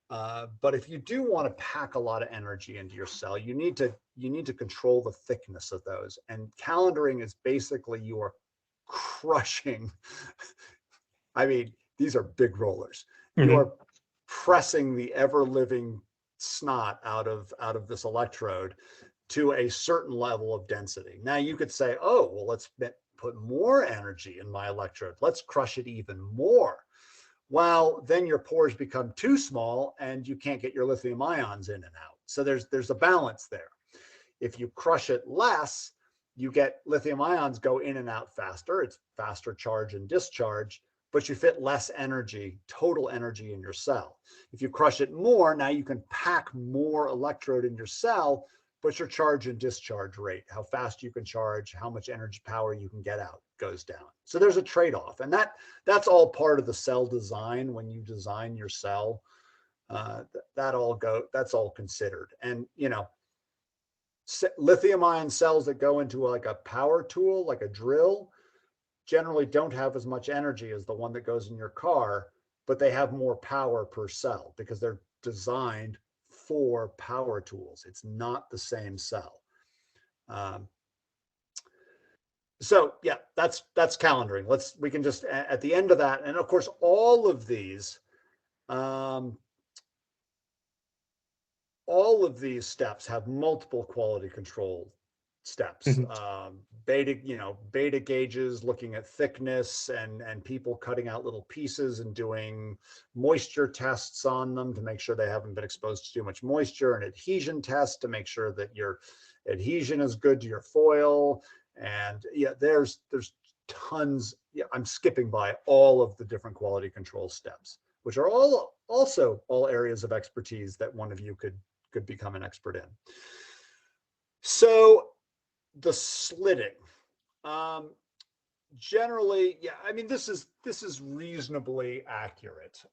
But if you do want to pack a lot of energy into your cell, you need to control the thickness of those. And calendaring is basically you are crushing. I mean, these are big rollers. You are pressing the ever-living snot out of this electrode to a certain level of density. Now you could say, oh, well, let's put more energy in my electrode. Let's crush it even more. Well, then your pores become too small and you can't get your lithium ions in and out. So there's a balance there. If you crush it less, you get lithium ions go in and out faster. It's faster charge and discharge, but you fit less energy, total energy in your cell. If you crush it more, now you can pack more electrode in your cell, but your charge and discharge rate, how fast you can charge, how much energy power you can get out, goes down. So there's a trade-off, and that's all part of the cell design. When you design your cell, that's all considered. And lithium ion cells that go into like a power tool, like a drill, generally don't have as much energy as the one that goes in your car, but they have more power per cell because they're designed for power tools. It's not the same cell. So yeah, that's calendaring. We can just at the end of that, and of course all of these steps have multiple quality control steps. Beta gauges, looking at thickness, and people cutting out little pieces and doing moisture tests on them to make sure they haven't been exposed to too much moisture, and adhesion tests to make sure that your adhesion is good to your foil. And yeah, there's tons. Yeah, I'm skipping by all of the different quality control steps, which are also all areas of expertise that one of you could become an expert in. So the slitting, generally, yeah, I mean, this is reasonably accurate.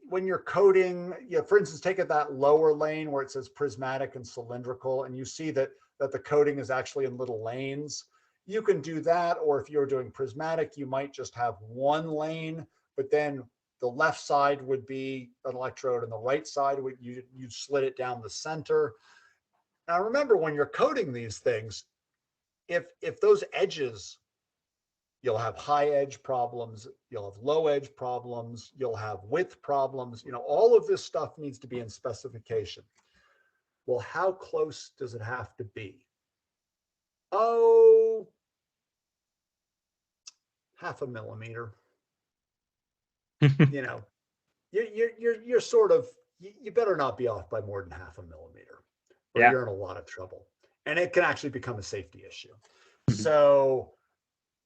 When you're coating, for instance, take that lower lane where it says prismatic and cylindrical, and you see that the coating is actually in little lanes. You can do that, or if you're doing prismatic, you might just have one lane, but then the left side would be an electrode and the right side would you'd slit it down the center. Now remember, when you're coating these things, if those edges, you'll have high edge problems, you'll have low edge problems, you'll have width problems. All of this stuff needs to be in specification. Well, how close does it have to be? Oh, 0.5 millimeter. You're sort of, you better not be off by more than 0.5 millimeter, or you're in a lot of trouble, and it can actually become a safety issue. So,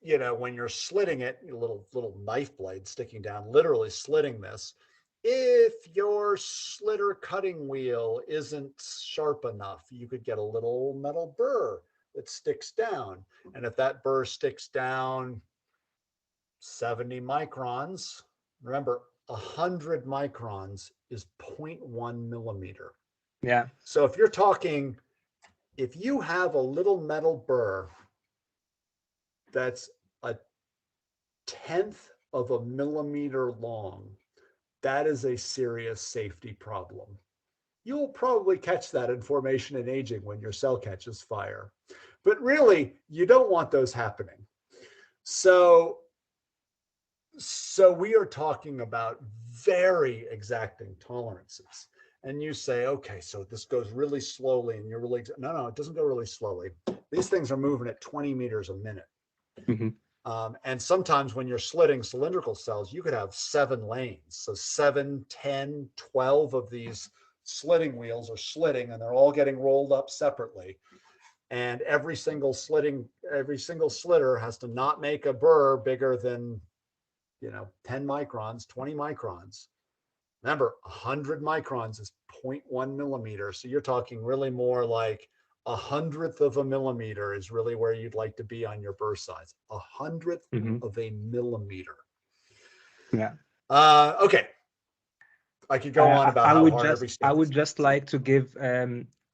when you're slitting it, a little knife blade sticking down, literally slitting this, if your slitter cutting wheel isn't sharp enough, you could get a little metal burr that sticks down. And if that burr sticks down 70 microns, remember, 100 microns is 0.1 millimeter. Yeah. So if you have a little metal burr that's 1/10 of a millimeter long, that is a serious safety problem. You'll probably catch that in formation and aging when your cell catches fire. But really, you don't want those happening. So we are talking about very exacting tolerances. and you say, okay, so this goes really slowly, and you're really, no, it doesn't go really slowly. These things are moving at 20 meters a minute. And sometimes when you're slitting cylindrical cells, you could have 7 lanes. So 7, 10, 12 of these slitting wheels are slitting, and they're all getting rolled up separately. And every single slitter has to not make a burr bigger than, 10 microns, 20 microns. Remember, 100 microns is 0.1 millimeter. So you're talking really more like 100th of a millimeter is really where you'd like to be on your burr size. 100th of a millimeter. Yeah. Okay. I could go on about how hard every step I would just like to give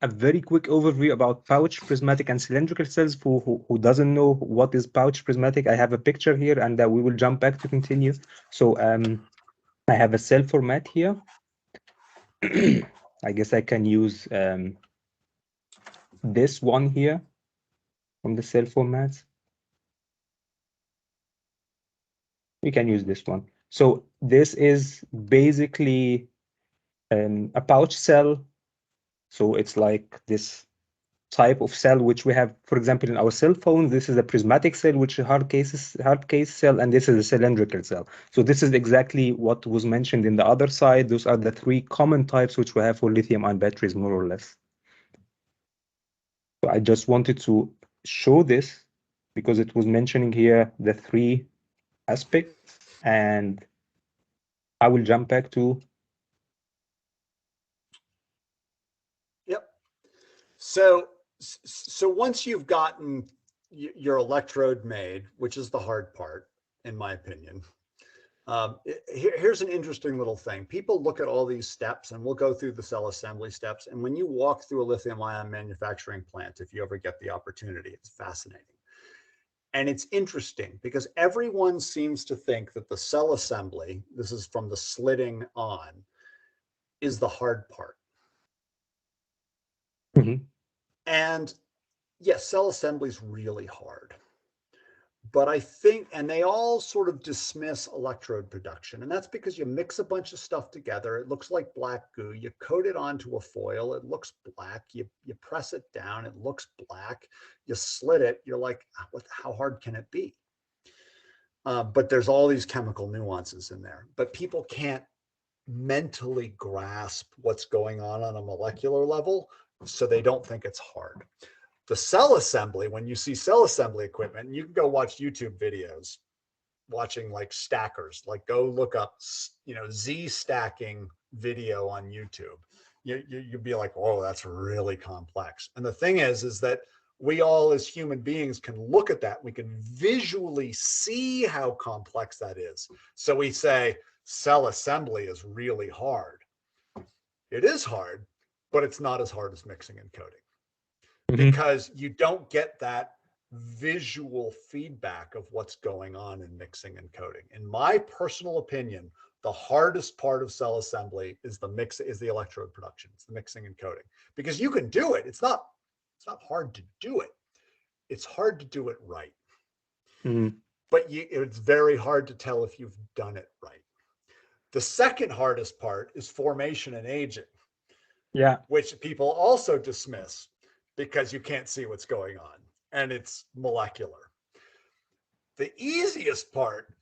a very quick overview about pouch, prismatic, and cylindrical cells. For who doesn't know what is pouch prismatic, I have a picture here, and we will jump back to continue. So I have a cell format here. I guess I can use this one here from the cell formats. We can use this one. So this is basically a pouch cell. So it's like this type of cell which we have, for example, in our cell phone. This is a prismatic cell, which is hard case cell, and this is a cylindrical cell. So this is exactly what was mentioned in the other side. Those are the 3 common types which we have for lithium-ion batteries, more or less. So I just wanted to show this because it was mentioning here the 3 aspects, and I will jump back to. Yep. So once you've gotten your electrode made, which is the hard part, in my opinion, here's an interesting little thing. People look at all these steps, and we'll go through the cell assembly steps. And when you walk through a lithium-ion manufacturing plant, if you ever get the opportunity, it's fascinating. And it's interesting because everyone seems to think that the cell assembly, this is from the slitting on, is the hard part. And yes, cell assembly is really hard. But I think, and they all sort of dismiss electrode production. And that's because you mix a bunch of stuff together. It looks like black goo. You coat it onto a foil. It looks black. You press it down. It looks black. You slit it. You're like, how hard can it be? But there's all these chemical nuances in there. But people can't mentally grasp what's going on a molecular level, so they don't think it's hard. The cell assembly, when you see cell assembly equipment, and you can go watch YouTube videos watching like stackers, like go look up, Z stacking video on YouTube. You'd be like, oh, that's really complex. And the thing is that we all as human beings can look at that. We can visually see how complex that is. So we say cell assembly is really hard. It is hard, but it's not as hard as mixing and coating. Because you don't get that visual feedback of what's going on in mixing and coating. In my personal opinion, the hardest part of cell assembly is the electrode production. It's the mixing and coating, because you can do it. It's not hard to do it. It's hard to do it right. But it's very hard to tell if you've done it right. The second hardest part is formation and aging. Yeah. Which people also dismiss, because you can't see what's going on, and it's molecular. The easiest part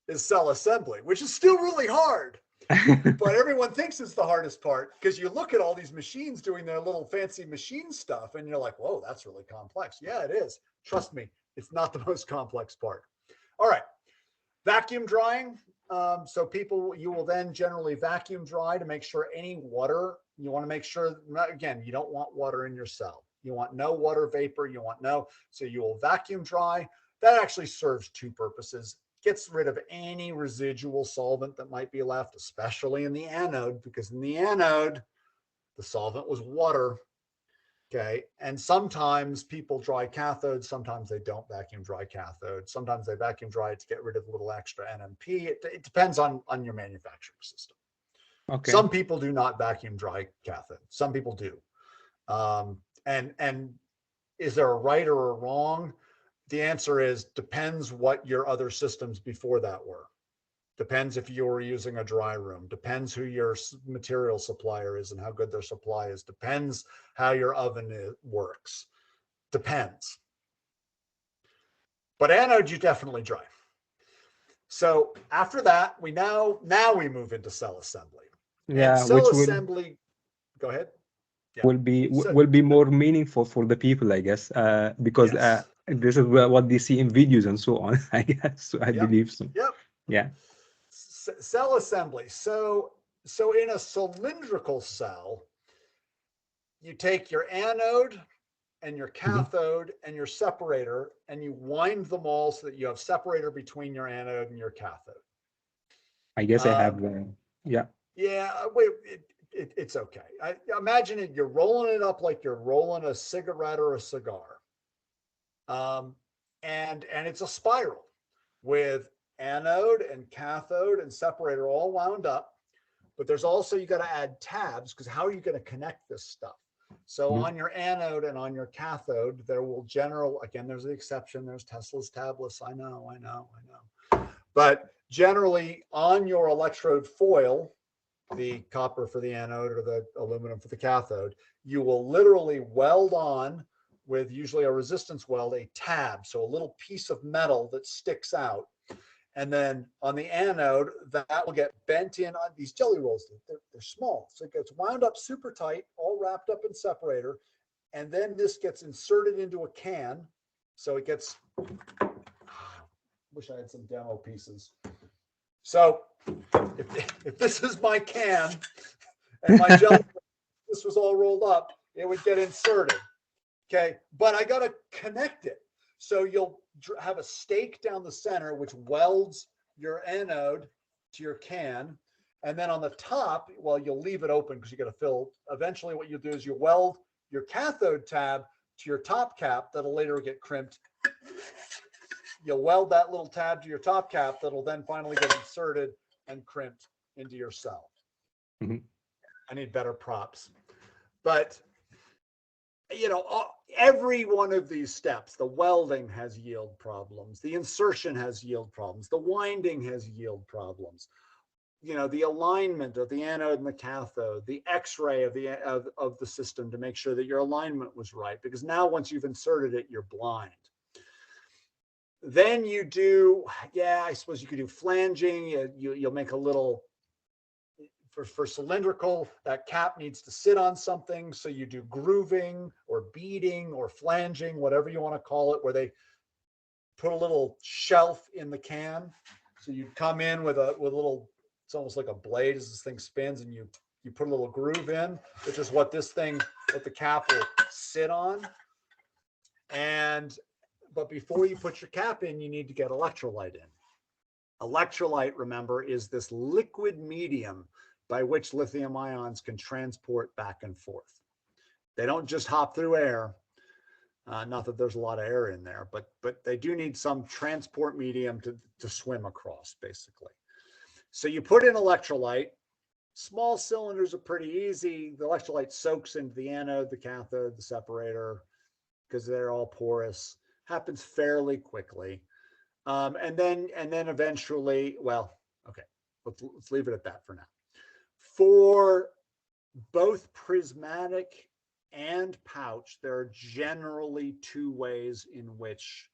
is cell assembly, which is still really hard, but everyone thinks it's the hardest part because you look at all these machines doing their little fancy machine stuff, and you're like, whoa, that's really complex. Yeah, it is. Trust me, it's not the most complex part. All right, vacuum drying. So you will then generally vacuum dry to make sure any water, you want to make sure, again, you don't want water in your cell. You want no water vapor. So you will vacuum dry. That actually serves 2 purposes. Gets rid of any residual solvent that might be left, especially in the anode, because in the anode, the solvent was water. Okay. And sometimes people dry cathodes. Sometimes they don't vacuum dry cathodes. Sometimes they vacuum dry it to get rid of a little extra NMP. It depends on your manufacturing system. Okay. Some people do not vacuum dry cathode. Some people do. And is there a right or a wrong? The answer is depends what your other systems before that were. Depends if you're using a dry room. Depends who your material supplier is and how good their supply is. Depends how your oven works. Depends. But anode, you definitely dry. So after that, we now we move into cell assembly. Yeah, and cell which assembly, go ahead. Yeah. will be more meaningful for the people, I guess, because Yes. this is what they see in videos and so on. I guess, so I believe so. Yep. Yeah. Cell assembly. So in a cylindrical cell, you take your anode and your cathode and your separator, and you wind them all so that you have separator between your anode and your cathode. I guess I have yeah. Yeah, wait, it's okay. Imagine it, you're rolling it up like you're rolling a cigarette or a cigar. And it's a spiral with anode and cathode and separator all wound up. But there's also, you got to add tabs, because how are you going to connect this stuff? So on your anode and on your cathode, there will again, there's the exception. There's Tesla's tabless. I know. But generally on your electrode foil, the copper for the anode or the aluminum for the cathode, you will literally weld on with usually a resistance weld, a tab. So a little piece of metal that sticks out. And then on the anode, that will get bent in on these jelly rolls. They're small. So it gets wound up super tight, all wrapped up in separator. And then this gets inserted into a can. So it gets, wish I had some demo pieces. So if this is my can and my jelly, this was all rolled up, it would get inserted. Okay, but I got to connect it. So you'll have a stake down the center, which welds your anode to your can. And then on the top, well, you'll leave it open because you got to fill. Eventually what you'll do is you weld your cathode tab to your top cap that'll later get crimped. You'll weld that little tab to your top cap that'll then finally get inserted and crimped into your cell. I need better props. But, you know, every one of these steps, the welding has yield problems. The insertion has yield problems. The winding has yield problems. You know, the alignment of the anode and the cathode, the X-ray of the system to make sure that your alignment was right. Because now once you've inserted it, you're blind. Then you do, I suppose you could do flanging. You'll make a little, for cylindrical, that cap needs to sit on something. So you do grooving or beading or flanging, whatever you want to call it, where they put a little shelf in the can. So you come in with a little, it's almost like a blade as this thing spins, and you put a little groove in, which is what the cap will sit on. But before you put your cap in, you need to get electrolyte in. Electrolyte, remember, is this liquid medium by which lithium ions can transport back and forth. They don't just hop through air. Not that there's a lot of air in there, but they do need some transport medium to swim across, basically. So you put in electrolyte. Small cylinders are pretty easy. The electrolyte soaks into the anode, the cathode, the separator, because they're all porous. Happens fairly quickly. And then eventually, well, okay, let's leave it at that for now. For both prismatic and pouch, there are generally two ways in which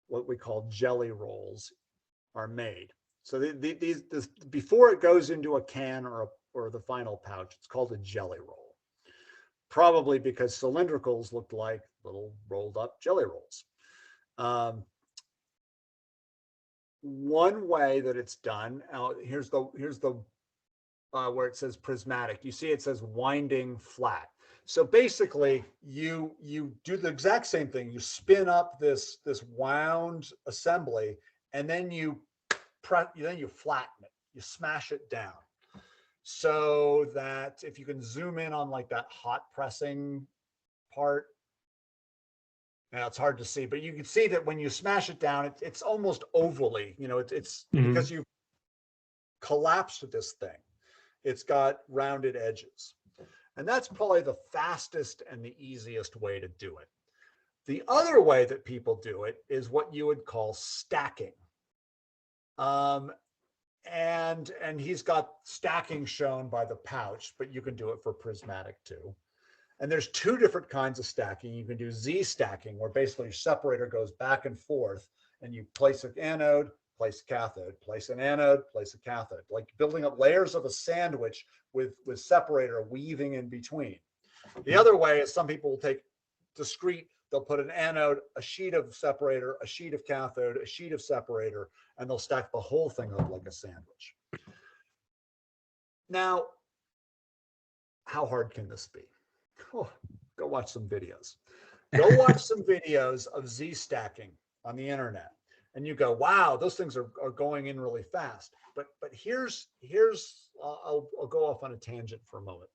what we call jelly rolls are made. So this, before it goes into a can or the final pouch, it's called a jelly roll. Probably because cylindricals looked like little rolled up jelly rolls. One way that it's done, here's the where it says prismatic. You see it says winding flat. So basically you do the exact same thing. You spin up this wound assembly, and then you flatten it. You smash it down. So that if you can zoom in on like that hot pressing part, now it's hard to see, but you can see that when you smash it down, it's almost ovally, you know, it's because you've collapsed this thing. It's got rounded edges. And that's probably the fastest and the easiest way to do it. The other way that people do it is what you would call stacking. and he's got stacking shown by the pouch, but you can do it for prismatic too. And there's two different kinds of stacking. You can do Z stacking, where basically your separator goes back and forth, and you place an anode, place a cathode, place an anode, place a cathode, like building up layers of a sandwich with separator weaving in between. The other way is some people will take discrete, they'll put an anode, a sheet of separator, a sheet of cathode, a sheet of separator, and they'll stack the whole thing up like a sandwich. Now, how hard can this be? Oh, go watch some videos. Go watch some videos of Z stacking on the internet, and you go, wow, those things are going in really fast. But here's I'll go off on a tangent for a moment.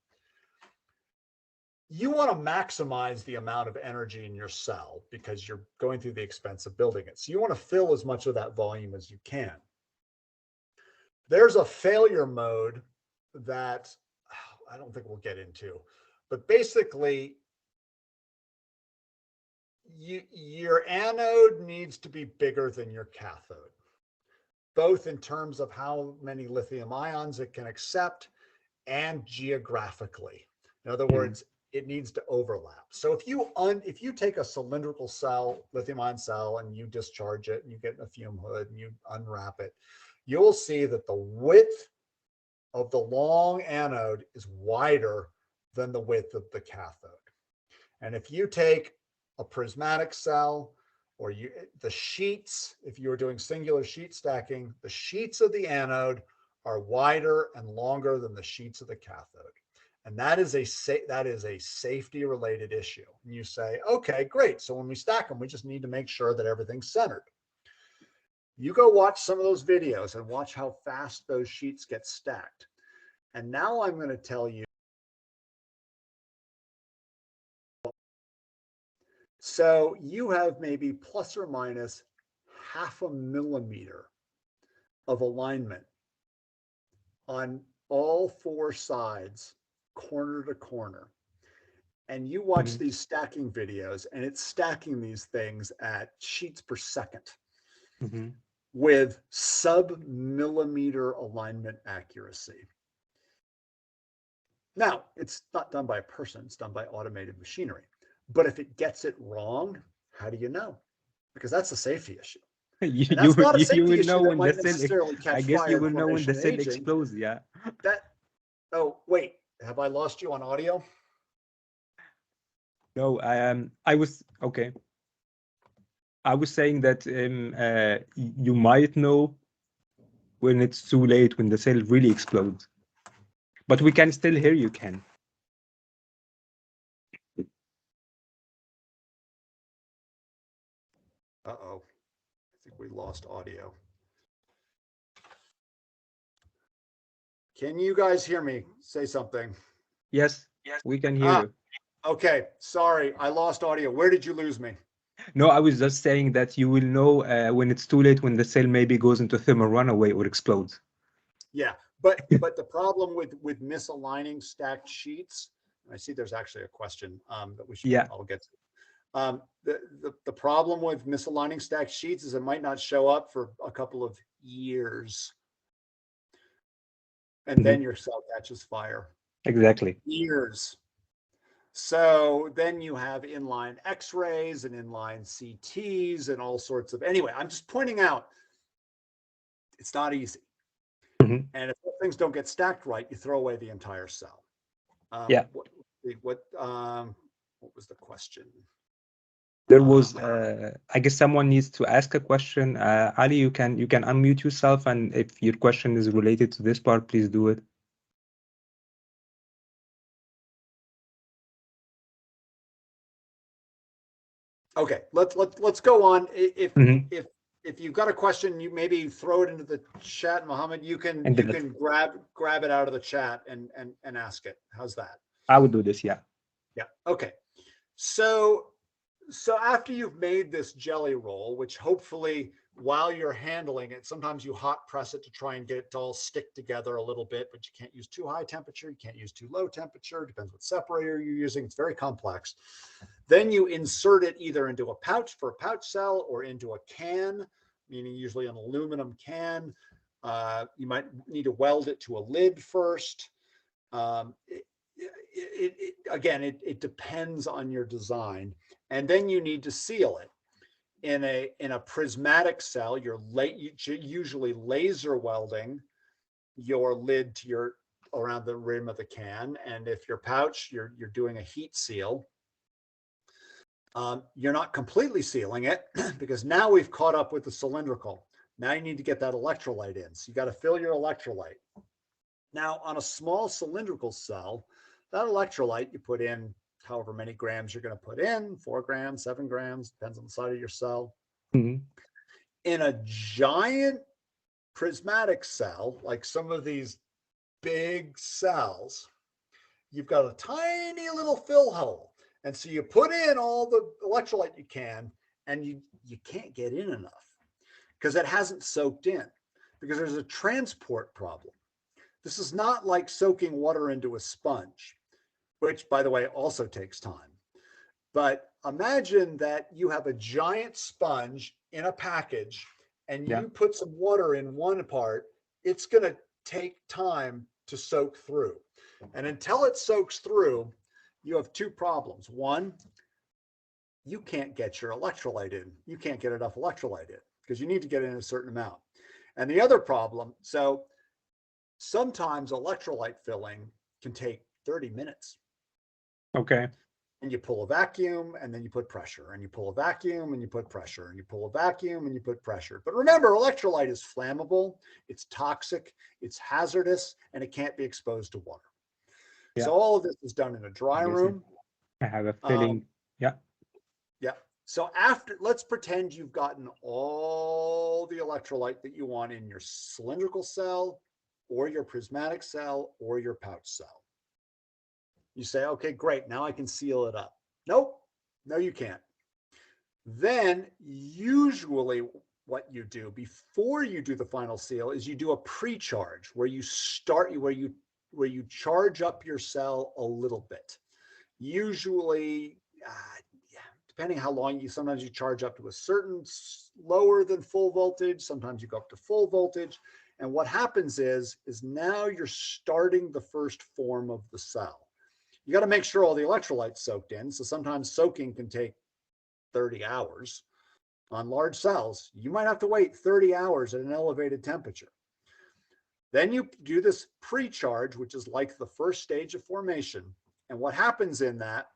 You want to maximize the amount of energy in your cell because you're going through the expense of building it. So you want to fill as much of that volume as you can. There's a failure mode that I don't think we'll get into, but basically your anode needs to be bigger than your cathode, both in terms of how many lithium ions it can accept and geographically. In other words, it needs to overlap. So if you take a cylindrical cell, lithium ion cell, and you discharge it and you get a fume hood and you unwrap it, you'll see that the width of the long anode is wider than the width of the cathode. And if you take a prismatic cell, or the sheets, if you were doing singular sheet stacking, the sheets of the anode are wider and longer than the sheets of the cathode. And that is a safety related issue. And you say, okay, great. So when we stack them, we just need to make sure that everything's centered. You go watch some of those videos and watch how fast those sheets get stacked. And now I'm going to tell you. So you have maybe plus or minus 0.5 millimeter of alignment on all four sides, corner to corner. And you watch these stacking videos, and it's stacking these things at sheets per second with sub-millimeter alignment accuracy. Now, it's not done by a person, it's done by automated machinery. But if it gets it wrong, how do you know? Because that's a safety issue. You will know when the cell. I guess you will know when the cell explodes. Yeah. Oh wait, have I lost you on audio? No, I was okay. I was saying that you might know when it's too late, when the cell really explodes. But we can still hear you, Ken. Uh-oh, I think we lost audio. Can you guys hear me? Say something. Yes, we can hear you. Okay, sorry, I lost audio. Where did you lose me? No, I was just saying that you will know when it's too late, when the cell maybe goes into thermal runaway or explodes. Yeah, but the problem with misaligning stacked sheets, I see there's actually a question that we should I'll get to. The problem with misaligning stacked sheets is it might not show up for a couple of years. And then your cell catches fire. Exactly. Years. So then you have inline X-rays and inline CTs and all sorts of, anyway, I'm just pointing out, it's not easy. And if things don't get stacked right, you throw away the entire cell. What was the question? There was, I guess someone needs to ask a question. Ali, you can unmute yourself, and if your question is related to this part, please do it. Okay, let's go on. If you've got a question, you maybe throw it into the chat, Mohammed. You can grab it out of the chat and ask it. How's that? I would do this, yeah. Yeah. Okay. So after you've made this jelly roll, which hopefully while you're handling it, sometimes you hot press it to try and get it to all stick together a little bit, but you can't use too high temperature. You can't use too low temperature. Depends what separator you're using. It's very complex. Then you insert it either into a pouch for a pouch cell or into a can, meaning usually an aluminum can You might need to weld it to a lid first. Again, it depends on your design. And then you need to seal it. In a prismatic cell, you're usually laser welding your lid to around the rim of the can. And if your pouch, you're doing a heat seal. You're not completely sealing it because now we've caught up with the cylindrical. Now you need to get that electrolyte in. So you got to fill your electrolyte. Now on a small cylindrical cell, that electrolyte you put in however many grams you're going to put in, 4 grams, 7 grams, depends on the size of your cell. Mm-hmm. In a giant prismatic cell, like some of these big cells, you've got a tiny little fill hole. And so you put in all the electrolyte you can, and you can't get in enough because it hasn't soaked in, because there's a transport problem. This is not like soaking water into a sponge, which, by the way, also takes time. But imagine that you have a giant sponge in a package and you put some water in one part, it's going to take time to soak through. And until it soaks through, you have 2 problems. One, you can't get your electrolyte in. You can't get enough electrolyte in because you need to get in a certain amount. And the other problem, so sometimes electrolyte filling can take 30 minutes. Okay. And you pull a vacuum and then you put pressure, and you pull a vacuum and you put pressure, and you pull a vacuum and you put pressure. But remember, electrolyte is flammable, it's toxic, it's hazardous, and it can't be exposed to water. Yeah. So all of this is done in a dry room. I have a feeling. Yeah. So let's pretend you've gotten all the electrolyte that you want in your cylindrical cell or your prismatic cell or your pouch cell. You say, okay, great, now I can seal it up. Nope, no, you can't. Then usually what you do before you do the final seal is you do a pre-charge where you charge up your cell a little bit. Usually, depending how long sometimes you charge up to a certain lower than full voltage, sometimes you go up to full voltage. And what happens is now you're starting the first form of the cell. You got to make sure all the electrolytes soaked in. So sometimes soaking can take 30 hours. On large cells, you might have to wait 30 hours at an elevated temperature. Then you do this pre-charge, which is like the first stage of formation. And what happens in that,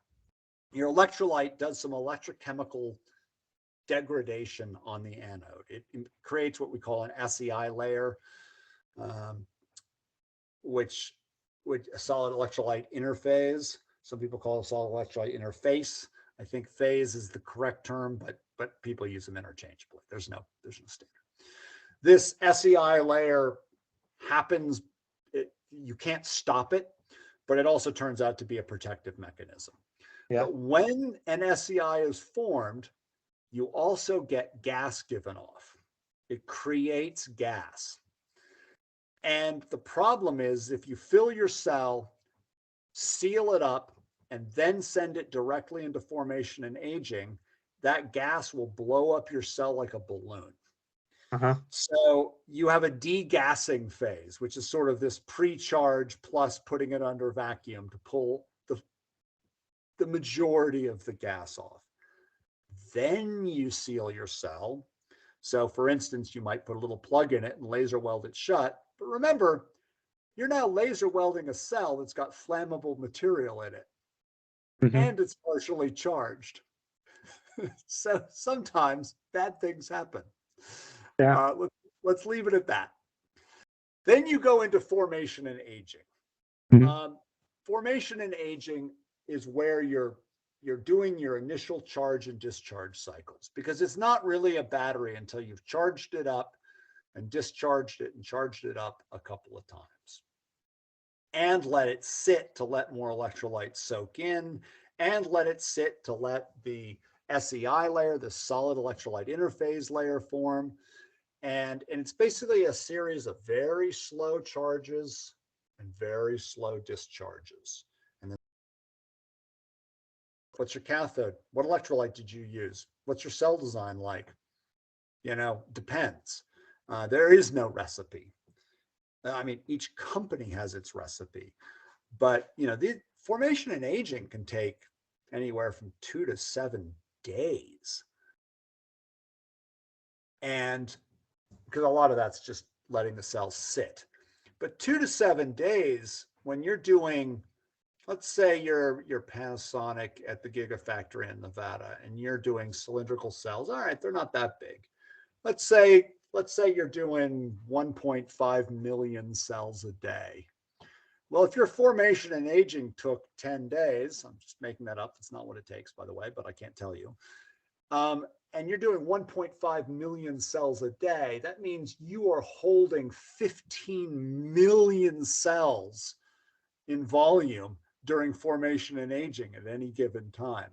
your electrolyte does some electrochemical degradation on the anode. It creates what we call an SEI layer, which a solid electrolyte interphase. Some people call it a solid electrolyte interface. I think phase is the correct term, but people use them interchangeably. There's no standard. This SEI layer happens, you can't stop it, but it also turns out to be a protective mechanism. Yeah. But when an SEI is formed, you also get gas given off. It creates gas. And the problem is if you fill your cell, seal it up, and then send it directly into formation and aging, that gas will blow up your cell like a balloon. So you have a degassing phase, which is sort of this pre-charge plus putting it under vacuum to pull the majority of the gas off. Then you seal your cell. So for instance, you might put a little plug in it and laser weld it shut. But remember, you're now laser welding a cell that's got flammable material in it. And it's partially charged. So sometimes bad things happen. Yeah. Let's leave it at that. Then you go into formation and aging. Formation and aging is where you're doing your initial charge and discharge cycles, because it's not really a battery until you've charged it up and discharged it and charged it up a couple of times. And let it sit to let more electrolytes soak in, and let it sit to let the SEI layer, the solid electrolyte interphase layer, form. And it's basically a series of very slow charges and very slow discharges. And then what's your cathode? What electrolyte did you use? What's your cell design like? Depends. There is no recipe. I mean, each company has its recipe, but the formation and aging can take anywhere from 2 to 7 days. And because a lot of that's just letting the cells sit. But 2 to 7 days, when you're doing, let's say you're Panasonic at the Gigafactory in Nevada, and you're doing cylindrical cells. All right, they're not that big. Let's say you're doing 1.5 million cells a day. Well, if your formation and aging took 10 days, I'm just making that up. That's not what it takes, by the way, but I can't tell you. And you're doing 1.5 million cells a day, that means you are holding 15 million cells in volume during formation and aging at any given time.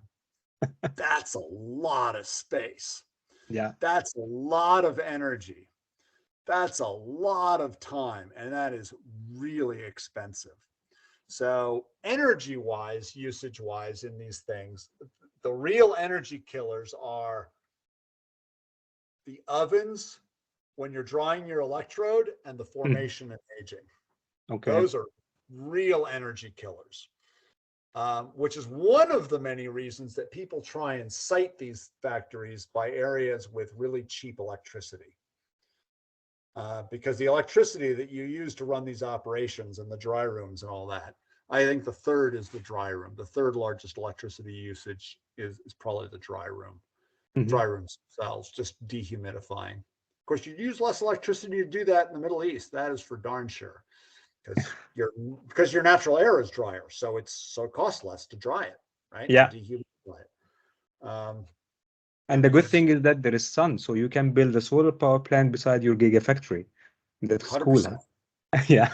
That's a lot of space. Yeah. That's a lot of energy. That's a lot of time, and that is really expensive. So energy-wise, usage-wise in these things, the real energy killers are the ovens when you're drying your electrode and the formation and aging. Okay. Those are real energy killers, which is one of the many reasons that people try and site these factories by areas with really cheap electricity. Because the electricity that you use to run these operations and the dry rooms and all that, I think the third is the dry room. The third largest electricity usage is probably the dry room. Dry rooms themselves, just dehumidifying. Of course, you use less electricity to do that in the Middle East. That is for darn sure, because your natural air is drier, so it costs less to dry it, right? Yeah. To dehumidify it. And the good thing is that there is sun, so you can build a solar power plant beside your gigafactory. That's 100%. cool, huh? Yeah.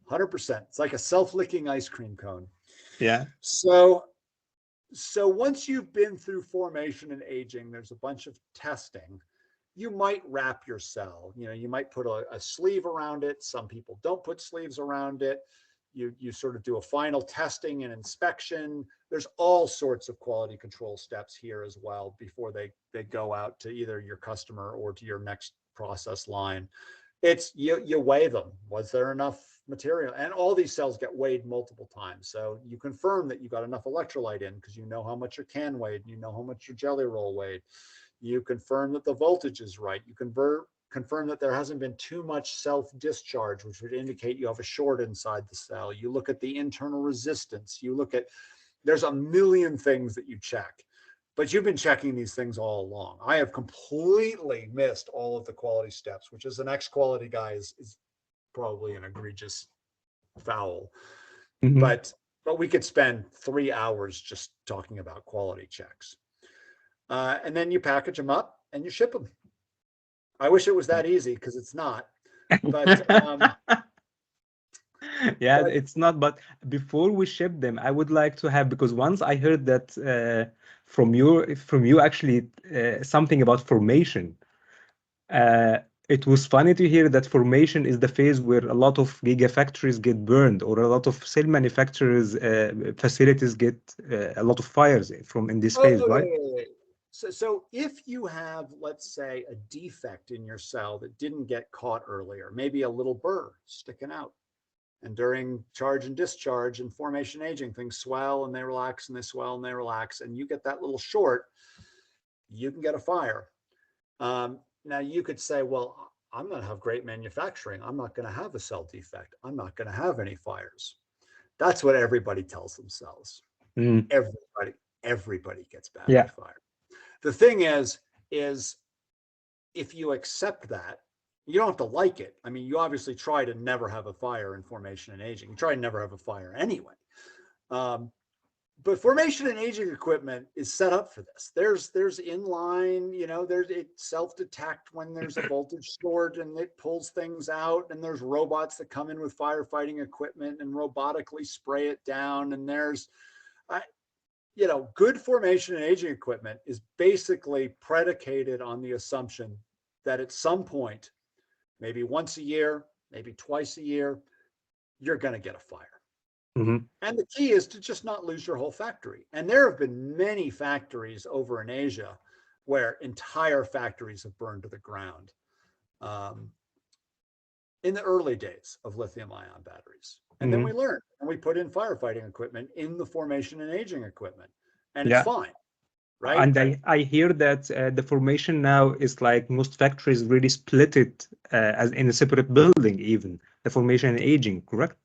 100%. It's like a self-licking ice cream cone. Yeah. So once you've been through formation and aging, there's a bunch of testing. You might wrap your cell. You might put a sleeve around it. Some people don't put sleeves around it. You sort of do a final testing and inspection. There's all sorts of quality control steps here as well before they go out to either your customer or to your next process line. It's you weigh them. Was there enough material? And all these cells get weighed multiple times. So you confirm that you got enough electrolyte in because you know how much your can weighed, and you know how much your jelly roll weighed. You confirm that the voltage is right. You confirm that there hasn't been too much self-discharge, which would indicate you have a short inside the cell. You look at the internal resistance. There's a million things that you check. But you've been checking these things all along. I have completely missed all of the quality steps, which as an ex-quality guy is probably an egregious foul. But we could spend 3 hours just talking about quality checks. And then you package them up and you ship them. I wish it was that easy, because it's not. But yeah, it's not. But before we ship them, I would like to have, because once I heard that from you actually something about formation. It was funny to hear that formation is the phase where a lot of gigafactories get burned, or a lot of cell manufacturers facilities get a lot of fires in this phase, right? So if you have, let's say, a defect in your cell that didn't get caught earlier, maybe a little burr sticking out, and during charge and discharge and formation aging, things swell and they relax and they swell and they relax, and you get that little short, you can get a fire. Now you could say, well, I'm going to have great manufacturing. I'm not going to have a cell defect. I'm not going to have any fires. That's what everybody tells themselves. Everybody gets badly fired. The thing is if you accept that, you don't have to like it. I mean, you obviously try to never have a fire in formation and aging. You try to never have a fire anyway. But formation and aging equipment is set up for this. There's inline, it self-detect when there's a voltage short and it pulls things out, and there's robots that come in with firefighting equipment and robotically spray it down. And there's, good formation and aging equipment is basically predicated on the assumption that at some point, maybe once a year, maybe twice a year, you're going to get a fire. And the key is to just not lose your whole factory. And there have been many factories over in Asia where entire factories have burned to the ground. in the early days of lithium-ion batteries. And then we learned, and we put in firefighting equipment in the formation and aging equipment, and it's fine, right? And I hear that the formation now is like most factories really split it as in a separate building, even the formation and aging, correct?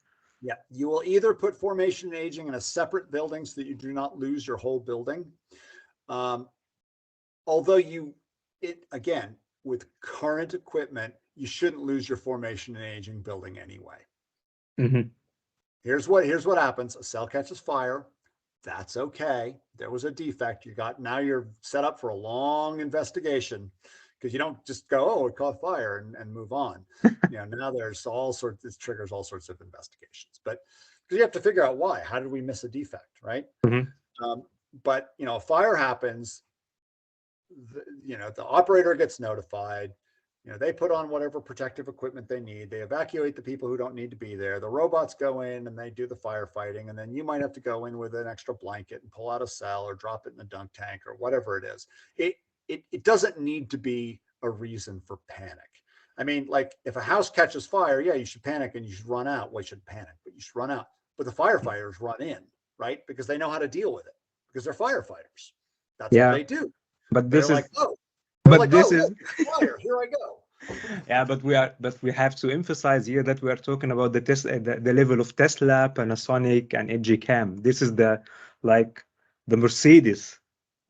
Yeah, you will either put formation and aging in a separate building so that you do not lose your whole building. Although again, with current equipment, you shouldn't lose your formation and aging building anyway. Here's what happens. A cell catches fire. That's okay. There was a defect. Now you're set up for a long investigation, because you don't just go, oh, it caught fire and move on. Now there's this triggers all sorts of investigations, but because you have to figure out why. How did we miss a defect, right? But a fire happens. The operator gets notified. They put on whatever protective equipment they need. They evacuate the people who don't need to be there. The robots go in and they do the firefighting. And then you might have to go in with an extra blanket and pull out a cell or drop it in the dunk tank or whatever it is. It doesn't need to be a reason for panic. I mean, like if a house catches fire, yeah, you should panic and you should run out. Well, you shouldn't panic, but you should run out. But the firefighters run in, right? Because they know how to deal with it, because they're firefighters. That's what they do. But this is fire. Here I go. Yeah, but we have to emphasize here that we are talking about the level of Tesla, Panasonic, and LG Chem. This is the Mercedes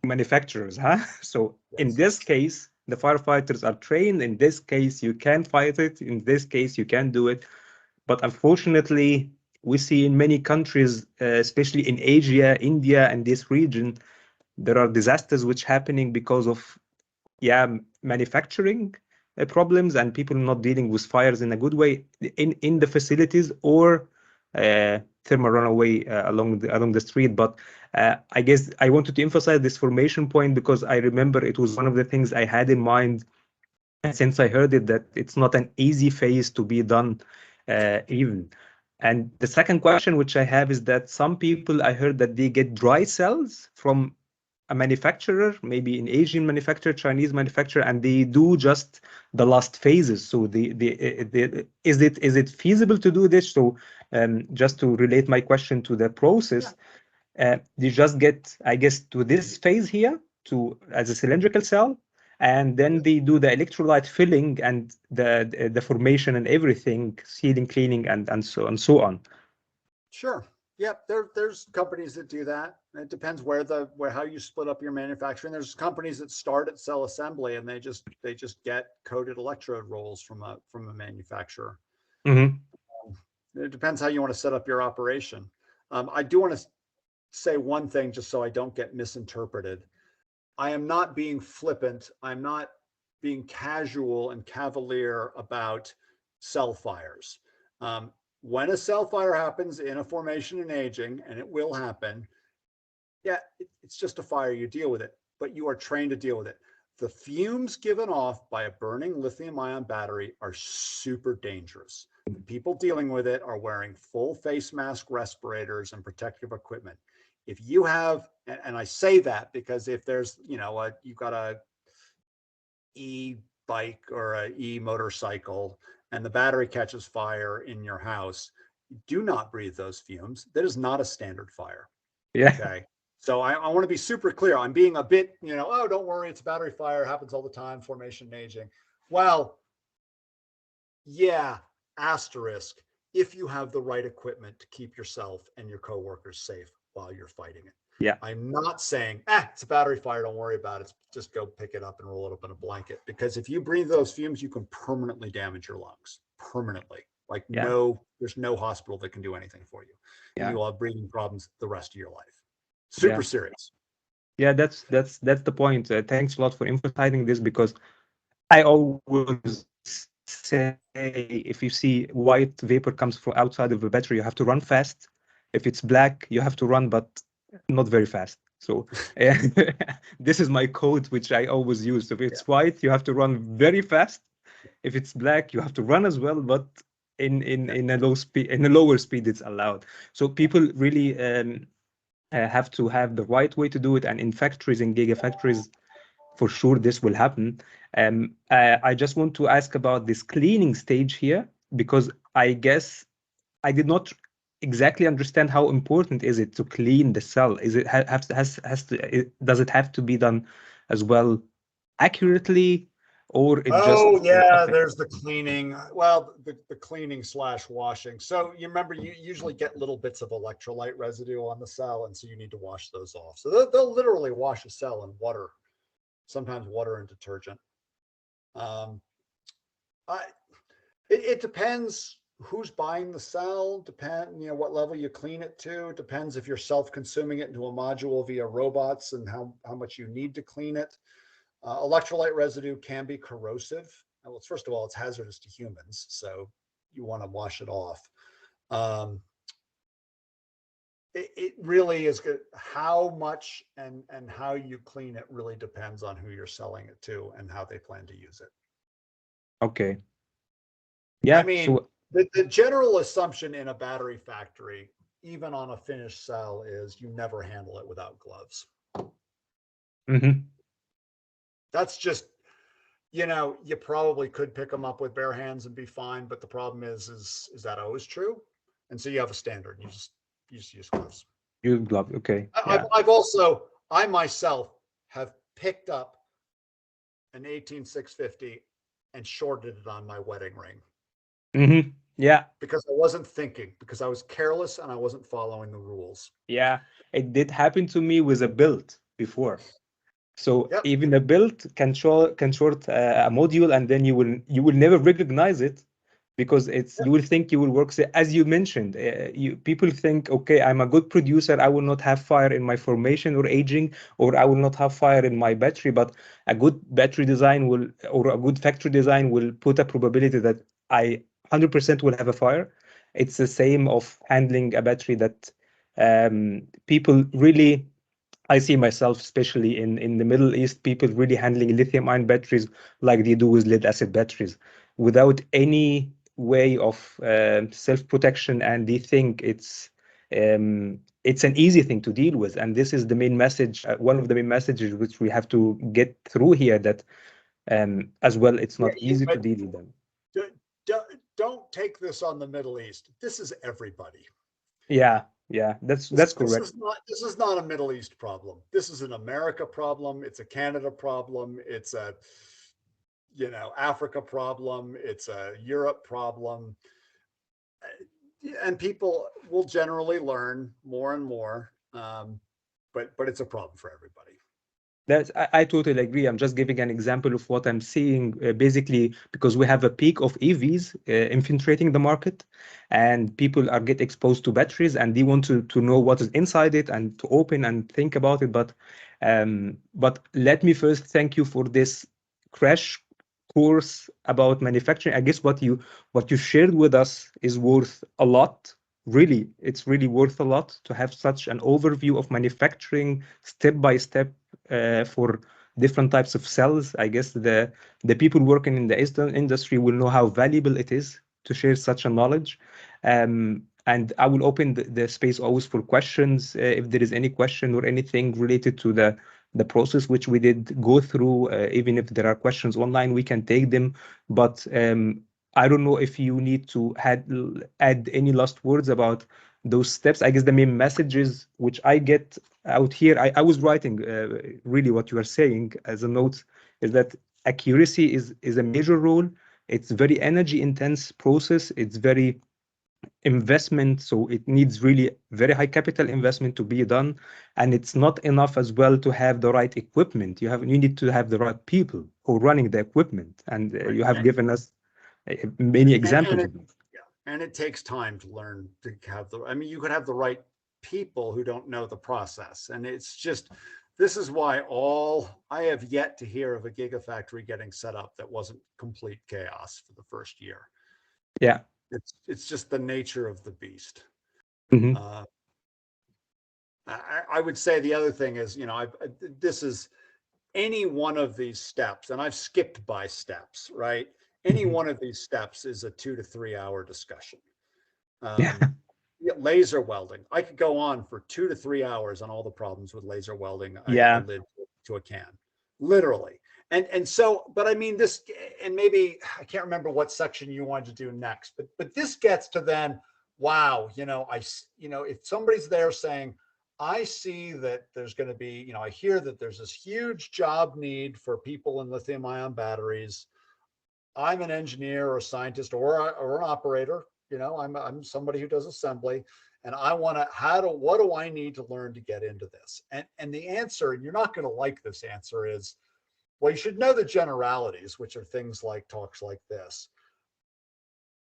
manufacturers, huh? So in this case, the firefighters are trained. In this case, you can fight it. In this case, you can do it. But unfortunately, we see in many countries, especially in Asia, India, and this region, there are disasters which happening because of manufacturing problems and people not dealing with fires in a good way in the facilities, or thermal runaway along the street. But I guess I wanted to emphasize this formation point because I remember it was one of the things I had in mind since I heard it, that it's not an easy phase to be done even. And the second question which I have is that some people, I heard that they get dry cells from a manufacturer, maybe an Asian manufacturer, Chinese manufacturer, and they do just the last phases. So is it feasible to do this? So just to relate my question to the process, they just get, I guess, to this phase here as a cylindrical cell, and then they do the electrolyte filling and the formation and everything, sealing, cleaning, and so on. Sure. Yeah, there's companies that do that. It depends how you split up your manufacturing. There's companies that start at cell assembly and they just get coated electrode rolls from a manufacturer. It depends how you want to set up your operation. I do want to say one thing just so I don't get misinterpreted. I am not being flippant. I'm not being casual and cavalier about cell fires. When a cell fire happens in a formation and aging, and it will happen, it's just a fire, you deal with it, but you are trained to deal with it. The fumes given off by a burning lithium-ion battery are super dangerous. The people dealing with it are wearing full face mask respirators and protective equipment. If you have, and I say that because if there's, you've got a e-bike or a e-motorcycle, and the battery catches fire in your house, do not breathe those fumes. That is not a standard fire. Yeah. Okay. So I want to be super clear. I'm being a bit, oh, don't worry, it's a battery fire, happens all the time, formation and aging. Well, yeah, asterisk, if you have the right equipment to keep yourself and your coworkers safe while you're fighting it. Yeah. I'm not saying, it's a battery fire, don't worry about it. Just go pick it up and roll it up in a blanket. Because if you breathe those fumes, you can permanently damage your lungs. Permanently. There's no hospital that can do anything for you. And you will have breathing problems the rest of your life. Super serious. Yeah, that's the point. Thanks a lot for emphasizing this, because I always say if you see white vapor comes from outside of the battery, you have to run fast. If it's black, you have to run, but not very fast. So this is my code, which I always use. So if it's white, you have to run very fast. If it's black, you have to run as well, but in a lower speed it's allowed. So people really have to have the right way to do it. And in factories, in gigafactories, for sure this will happen. I just want to ask about this cleaning stage here, because I guess I did not exactly understand how important is it to clean the cell. Is it does it have to be done as well accurately, or it just yeah, okay. there's the cleaning. Well, the cleaning / washing. So you remember, you usually get little bits of electrolyte residue on the cell, and so you need to wash those off. So they'll literally wash a cell in water, sometimes water and detergent. It depends who's buying the cell, what level you clean it to. It depends if you're self-consuming it into a module via robots and how much you need to clean it. Electrolyte residue can be corrosive. Well, first of all, it's hazardous to humans, so you want to wash it off. It really is good. How much and how you clean it really depends on who you're selling it to and how they plan to use it. Okay. Yeah. I mean, the general assumption in a battery factory, even on a finished cell, is you never handle it without gloves. Mm-hmm. That's just, you probably could pick them up with bare hands and be fine, but the problem is that always true? And so you have a standard. You just use gloves. Use gloves. Okay. I myself have picked up an 18650 and shorted it on my wedding ring. Mm-hmm. Yeah. Because I wasn't thinking, because I was careless and I wasn't following the rules. Yeah, it did happen to me with a build before. So Yep. even a build can short a module, and then you will never recognize it, because you will think you will work. As you mentioned, people think, okay, I'm a good producer, I will not have fire in my formation or aging, or I will not have fire in my battery. But a good battery design or a good factory design will put a probability that I 100% will have a fire. It's the same of handling a battery that people really. I see myself, especially in the Middle East, people really handling lithium-ion batteries like they do with lead-acid batteries, without any way of self-protection, and they think it's an easy thing to deal with. And this is the main message, one of the main messages which we have to get through here, that as well, it's not easy to deal with them. Don't take this on the Middle East. This is everybody. Yeah. Yeah, that's correct. This is not a Middle East problem. This is an America problem. It's a Canada problem. It's a, Africa problem. It's a Europe problem. And people will generally learn more and more. But it's a problem for everybody. I totally agree. I'm just giving an example of what I'm seeing, basically, because we have a peak of EVs infiltrating the market, and people are get exposed to batteries, and they want to know what is inside it and to open and think about it. But let me first thank you for this crash course about manufacturing. I guess what you shared with us is worth a lot. Really, it's really worth a lot to have such an overview of manufacturing step by step for different types of cells. I guess the people working in the industry will know how valuable it is to share such a knowledge. And I will open the space always for questions. If there is any question or anything related to the process which we did go through, even if there are questions online, we can take them. But I don't know if you need to add any last words about those steps. I guess the main messages which I get out here, I was writing really what you are saying as a note, is that accuracy is a major role. It's very energy intense process. It's very investment, so it needs really very high capital investment to be done, and it's not enough as well to have the right equipment. You need to have the right people who are running the equipment, and you have given us many examples of this. And it takes time to learn to have you could have the right people who don't know the process. And it's just, this is why I have yet to hear of a gigafactory getting set up that wasn't complete chaos for the first year. Yeah. It's just the nature of the beast. Mm-hmm. I would say the other thing is, this is any one of these steps, and I've skipped by steps, right? Any one of these steps is a 2 to 3 hour discussion. Laser welding. I could go on for 2 to 3 hours on all the problems with laser welding. I lived to a can. literally. And so, but I mean this, and maybe I can't remember what section you wanted to do next, but this gets to then, wow, if somebody's there saying, I see that there's going to be, I hear that there's this huge job need for people in lithium ion batteries. I'm an engineer or a scientist or an operator, I'm somebody who does assembly, and I want to, what do I need to learn to get into this? And the answer, and you're not going to like this answer, is, well, you should know the generalities, which are things like talks like this.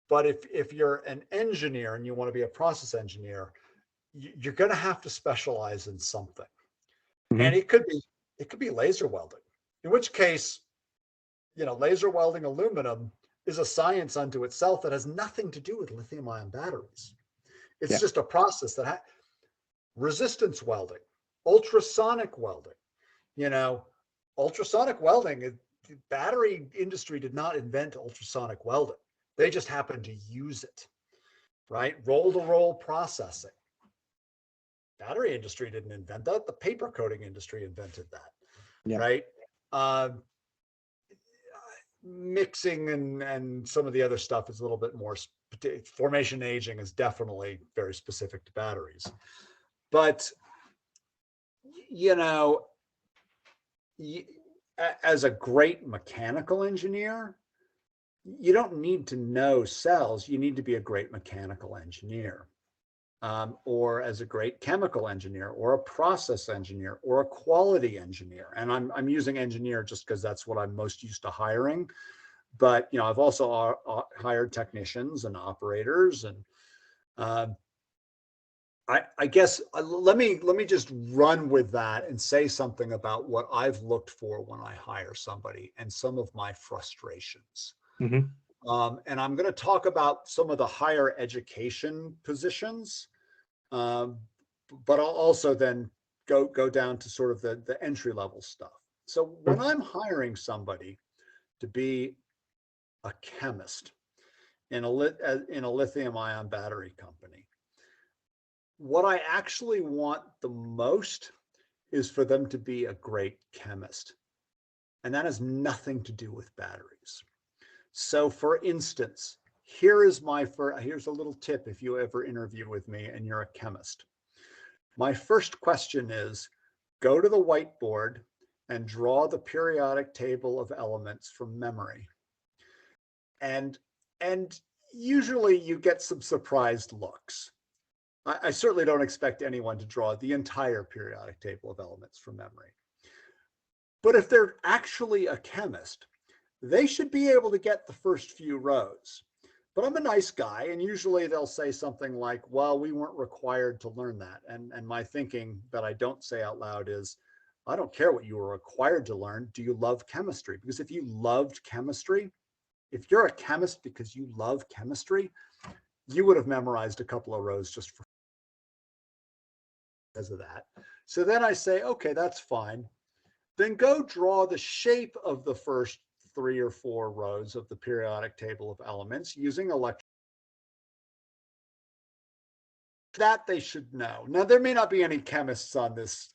But if you're an engineer and you want to be a process engineer, you're going to have to specialize in something. Mm-hmm. And it could be laser welding, in which case, laser welding aluminum is a science unto itself that has nothing to do with lithium ion batteries. It's just a process that resistance welding, ultrasonic welding, ultrasonic welding, the battery industry did not invent ultrasonic welding. They just happened to use it, right? Roll-to-roll processing. Battery industry didn't invent that. The paper coating industry invented that, right? Mixing and some of the other stuff is a little bit more, formation aging is definitely very specific to batteries. But, as a great mechanical engineer, you don't need to know cells. You need to be a great mechanical engineer, or as a great chemical engineer, or a process engineer, or a quality engineer. And I'm using engineer just because that's what I'm most used to hiring. But I've also hired technicians and operators, and I guess let me just run with that and say something about what I've looked for when I hire somebody and some of my frustrations. Mm-hmm. And I'm going to talk about some of the higher education positions, but I'll also then go down to sort of the entry level stuff. So when I'm hiring somebody to be a chemist in a lithium ion battery company, what I actually want the most is for them to be a great chemist. And that has nothing to do with batteries. So for instance, here's a little tip if you ever interview with me and you're a chemist. My first question is, go to the whiteboard and draw the periodic table of elements from memory. And usually you get some surprised looks. I certainly don't expect anyone to draw the entire periodic table of elements from memory. But if they're actually a chemist, they should be able to get the first few rows. But I'm a nice guy, and usually they'll say something like, well, we weren't required to learn that. And my thinking that I don't say out loud is, I don't care what you were required to learn. Do you love chemistry? Because if you loved chemistry, if you're a chemist because you love chemistry, you would have memorized a couple of rows just for because of that. So then I say, okay, that's fine. Then go draw the shape of the first 3 or 4 rows of the periodic table of elements using electron. That they should know. Now, there may not be any chemists on this.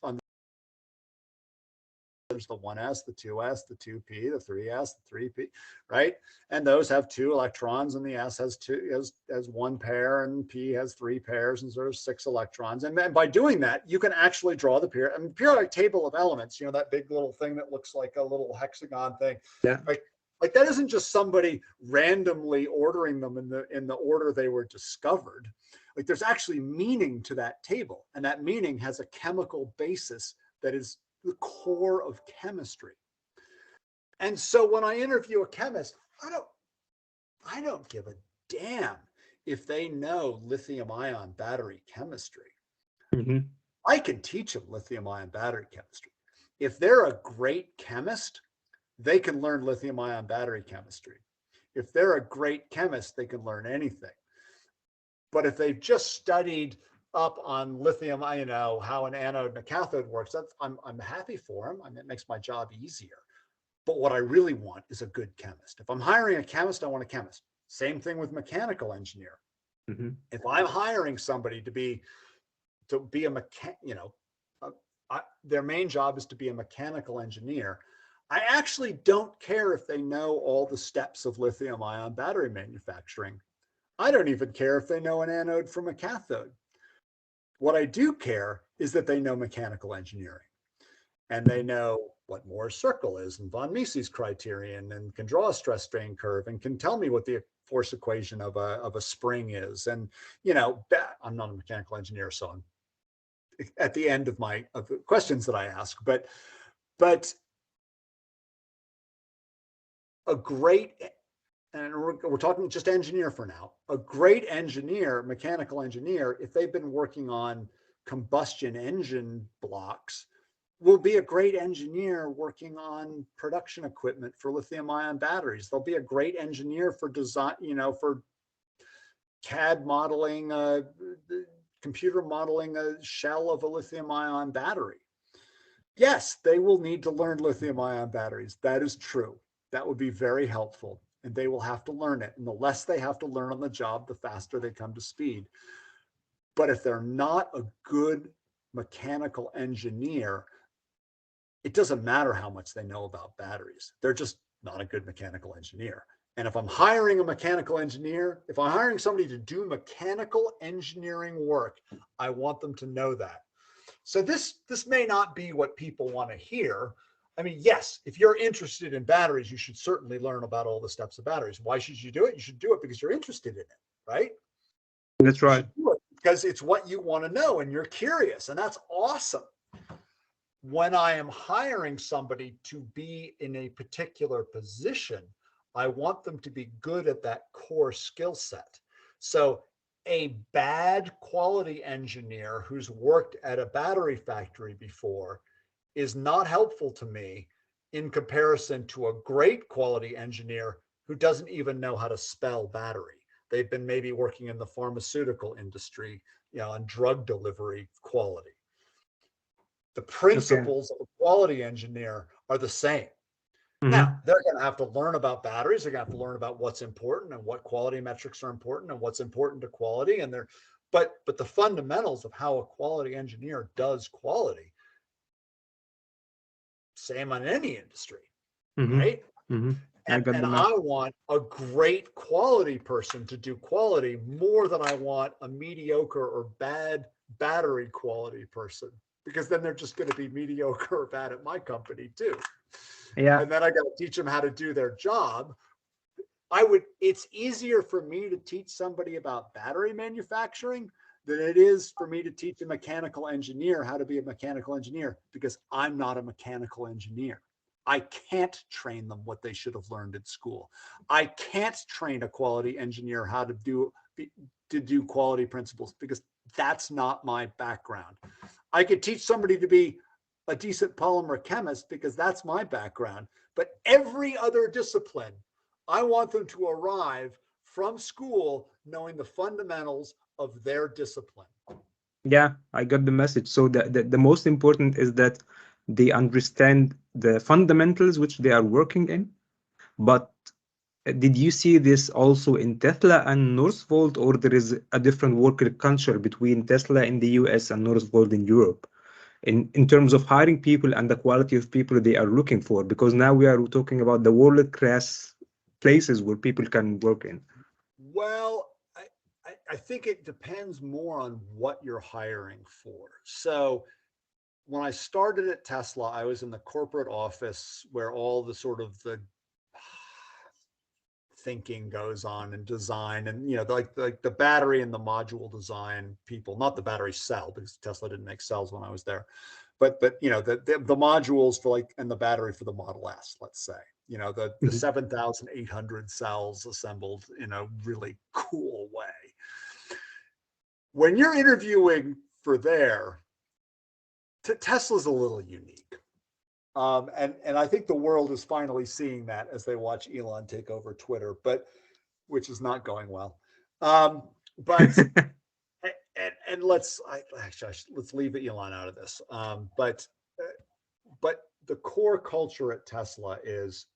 There's the 1s, the 2s, the 2p, the 3s, the 3p, right? And those have 2 electrons, and the s has 1 pair, and p has 3 pairs, and sort of 6 electrons. And by doing that, you can actually draw the periodic table of elements. That big little thing that looks like a little hexagon thing. Yeah. Like that isn't just somebody randomly ordering them in the order they were discovered. Like there's actually meaning to that table, and that meaning has a chemical basis that is the core of chemistry. And so when I interview a chemist, I don't give a damn if they know lithium ion battery chemistry. Mm-hmm. I can teach them lithium ion battery chemistry. If they're a great chemist, they can learn lithium ion battery chemistry. If they're a great chemist, they can learn anything. But if they've just studied up on lithium, how an anode and a cathode works, I'm happy for them. I mean, it makes my job easier. But what I really want is a good chemist. If I'm hiring a chemist, I want a chemist. Same thing with mechanical engineer. Mm-hmm. If I'm hiring somebody to be a their main job is to be a mechanical engineer, I actually don't care if they know all the steps of lithium-ion battery manufacturing. I don't even care if they know an anode from a cathode. What I do care is that they know mechanical engineering, and they know what Moore's circle is and von Mises's criterion, and can draw a stress strain curve, and can tell me what the force equation of a spring is. And, you know, I'm not a mechanical engineer, so I'm at the end of the questions that I ask, but a great, and we're talking just engineer for now, a great engineer, mechanical engineer, if they've been working on combustion engine blocks, will be a great engineer working on production equipment for lithium-ion batteries. They'll be a great engineer for design, you know, for CAD modeling, computer modeling a shell of a lithium-ion battery. Yes, they will need to learn lithium-ion batteries. That is true. That would be very helpful, and they will have to learn it. And the less they have to learn on the job, the faster they come to speed. But if they're not a good mechanical engineer, it doesn't matter how much they know about batteries. They're just not a good mechanical engineer. And if I'm hiring a mechanical engineer, if I'm hiring somebody to do mechanical engineering work, I want them to know that. So this may not be what people want to hear. I mean, yes, if you're interested in batteries, you should certainly learn about all the steps of batteries. Why should you do it? You should do it because you're interested in it, right? That's right. You should do it because it's what you want to know and you're curious, and that's awesome. When I am hiring somebody to be in a particular position, I want them to be good at that core skill set. So a bad quality engineer who's worked at a battery factory before is not helpful to me in comparison to a great quality engineer who doesn't even know how to spell battery. They've been maybe working in the pharmaceutical industry, you know, on drug delivery quality. The principles of a quality engineer are the same. Now, they're going to have to learn about batteries. They're going to have to learn about what's important and what quality metrics are important and what's important to quality. And but the fundamentals of how a quality engineer does quality, same on any industry, right? And I want a great quality person to do quality more than I want a mediocre or bad battery quality person, because then they're just going to be mediocre or bad at my company too. Yeah. And then I got to teach them how to do their job. It's easier for me to teach somebody about battery manufacturing than it is for me to teach a mechanical engineer how to be a mechanical engineer, because I'm not a mechanical engineer. I can't train them what they should have learned at school. I can't train a quality engineer how to do quality principles, because that's not my background. I could teach somebody to be a decent polymer chemist because that's my background. But every other discipline, I want them to arrive from school knowing the fundamentals of their discipline. Yeah, I got the message. So the most important is that they understand the fundamentals which they are working in. But did you see this also in Tesla and Northvolt, or there is a different working culture between Tesla in the US and Northvolt in Europe in terms of hiring people and the quality of people they are looking for? Because now we are talking about the world-class places where people can work in. Well, I think it depends more on what you're hiring for. So when I started at Tesla, I was in the corporate office where all the sort of the thinking goes on and design, and you know, like the battery and the module design people, not the battery cell, because Tesla didn't make cells when I was there, but you know, the modules for like, and the battery for the Model S, let's say, you know, the 7,800 cells assembled in a really cool way. When you're interviewing for there, Tesla's a little unique. And I think the world is finally seeing that as they watch Elon take over Twitter, which is not going well. But and let's leave Elon out of this. But the core culture at Tesla is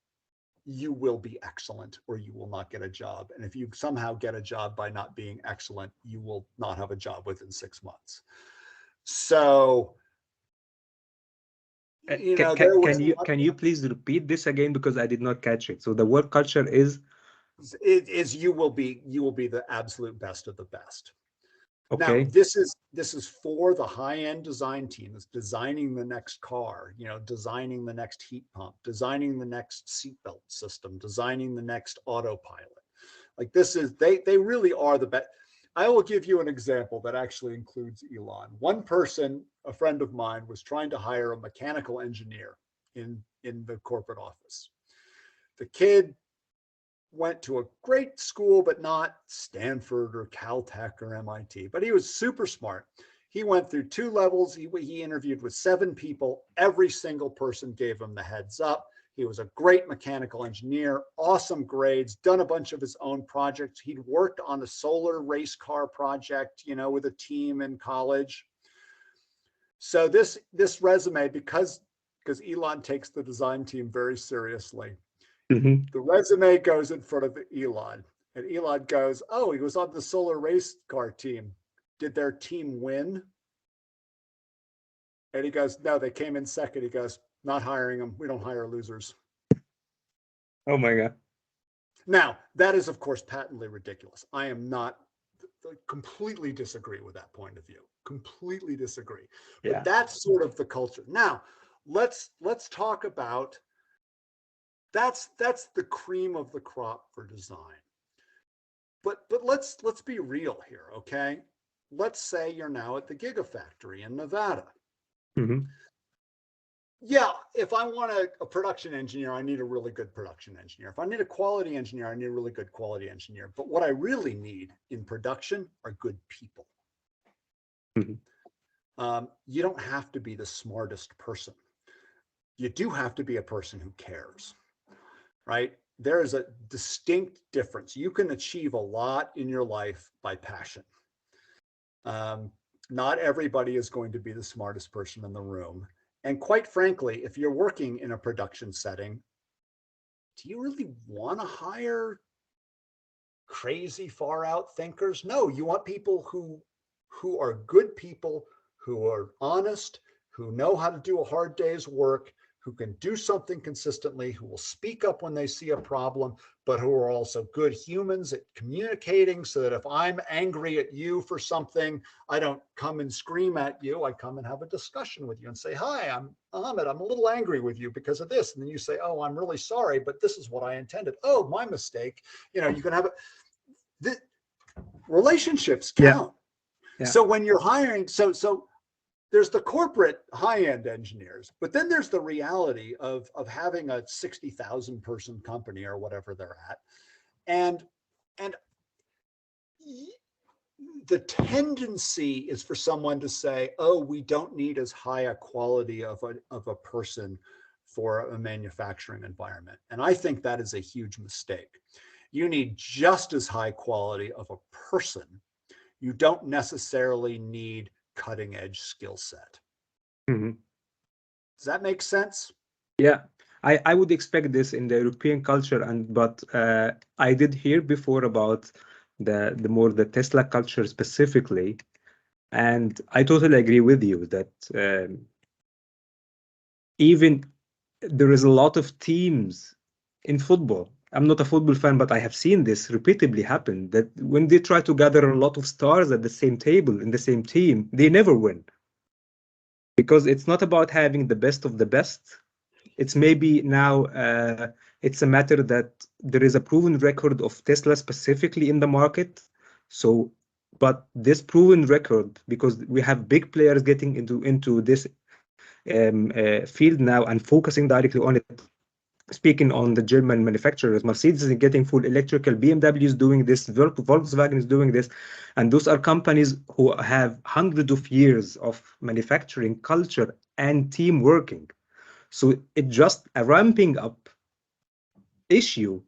you will be excellent or you will not get a job. And if you somehow get a job by not being excellent, you will not have a job within 6 months. So Can you please repeat this again, because I did not catch it? So the work culture is you will be the absolute best of the best. okay. Now, this is for the high-end design team that's designing the next car, designing the next heat pump, designing the next seatbelt system, designing the next autopilot. Like they really are the best. I will give you an example that actually includes Elon. One person, a friend of mine, was trying to hire a mechanical engineer in the corporate office. The kid went to a great school, but not Stanford or Caltech or MIT, but he was super smart. He went through 2 levels. He interviewed with 7 people. Every single person gave him the heads up. He was a great mechanical engineer, awesome grades, done a bunch of his own projects. He'd worked on a solar race car project, with a team in college. So this resume, because Elon takes the design team very seriously, the resume goes in front of Elon, and Elon goes, "Oh, he was on the solar race car team. Did their team win?" And he goes, "No, they came in second." He goes, "Not hiring them. We don't hire losers." Oh my God. Now, that is, of course, patently ridiculous. I am not completely disagree with that point of view. Completely disagree. Yeah. But that's sort of the culture. Now, let's talk about that's the cream of the crop for design. But let's be real here, okay? Let's say you're now at the Gigafactory in Nevada. Yeah, if I want a production engineer, I need a really good production engineer. If I need a quality engineer, I need a really good quality engineer. But what I really need in production are good people. You don't have to be the smartest person. You do have to be a person who cares, right? There is a distinct difference. You can achieve a lot in your life by passion. Not everybody is going to be the smartest person in the room. And quite frankly, if you're working in a production setting, do you really want to hire crazy far out thinkers? No, you want people who are good people, who are honest, who know how to do a hard day's work, who can do something consistently, who will speak up when they see a problem, but who are also good humans at communicating, so that if I'm angry at you for something, I don't come and scream at you. I come and have a discussion with you and say, "Hi, I'm Ahmed. I'm a little angry with you because of this." And then you say, "Oh, I'm really sorry, but this is what I intended." "Oh, my mistake." You can have the relationships count. Yeah. So when you're hiring, so there's the corporate high-end engineers, but then there's the reality of having a 60,000 person company or whatever they're at. And the tendency is for someone to say, "Oh, we don't need as high a quality of a person for a manufacturing environment." And I think that is a huge mistake. You need just as high quality of a person. You don't necessarily need cutting edge skill set. Does that make sense? Yeah, I would expect this in the European culture, but I did hear before about the Tesla culture specifically, and I totally agree with you that even there is a lot of teams in football. I'm not a football fan, but I have seen this repeatedly happen, that when they try to gather a lot of stars at the same table in the same team, they never win. Because it's not about having the best of the best. It's maybe now it's a matter that there is a proven record of Tesla specifically in the market. So, but this proven record, because we have big players getting into this field now and focusing directly on it. Speaking on the German manufacturers, Mercedes is getting full electrical, BMW is doing this, Volkswagen is doing this, and those are companies who have hundreds of years of manufacturing culture and team working. So it's just a ramping up issue,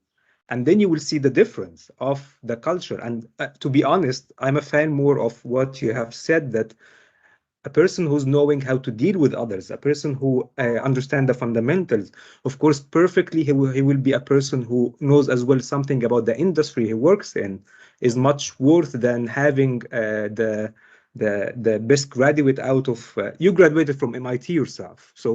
and then you will see the difference of the culture. And to be honest, I'm a fan more of what you have said, that a person who's knowing how to deal with others, a person who understands the fundamentals. Of course, perfectly, he will be a person who knows as well something about the industry he works in, is much worth than having the best graduate out of you graduated from MIT yourself, so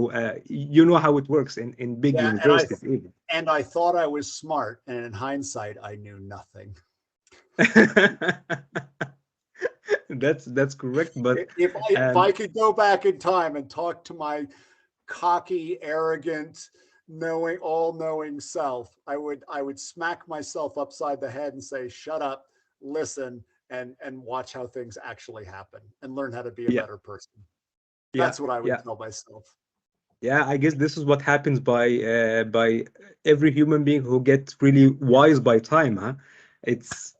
you know how it works in big universities. And I thought I was smart, and in hindsight, I knew nothing. That's correct. But if I could go back in time and talk to my cocky, arrogant, all-knowing self, I would smack myself upside the head and say, "Shut up, listen, and watch how things actually happen, and learn how to be a better person." That's what I would tell myself. Yeah, I guess this is what happens by every human being who gets really wise by time, huh? It's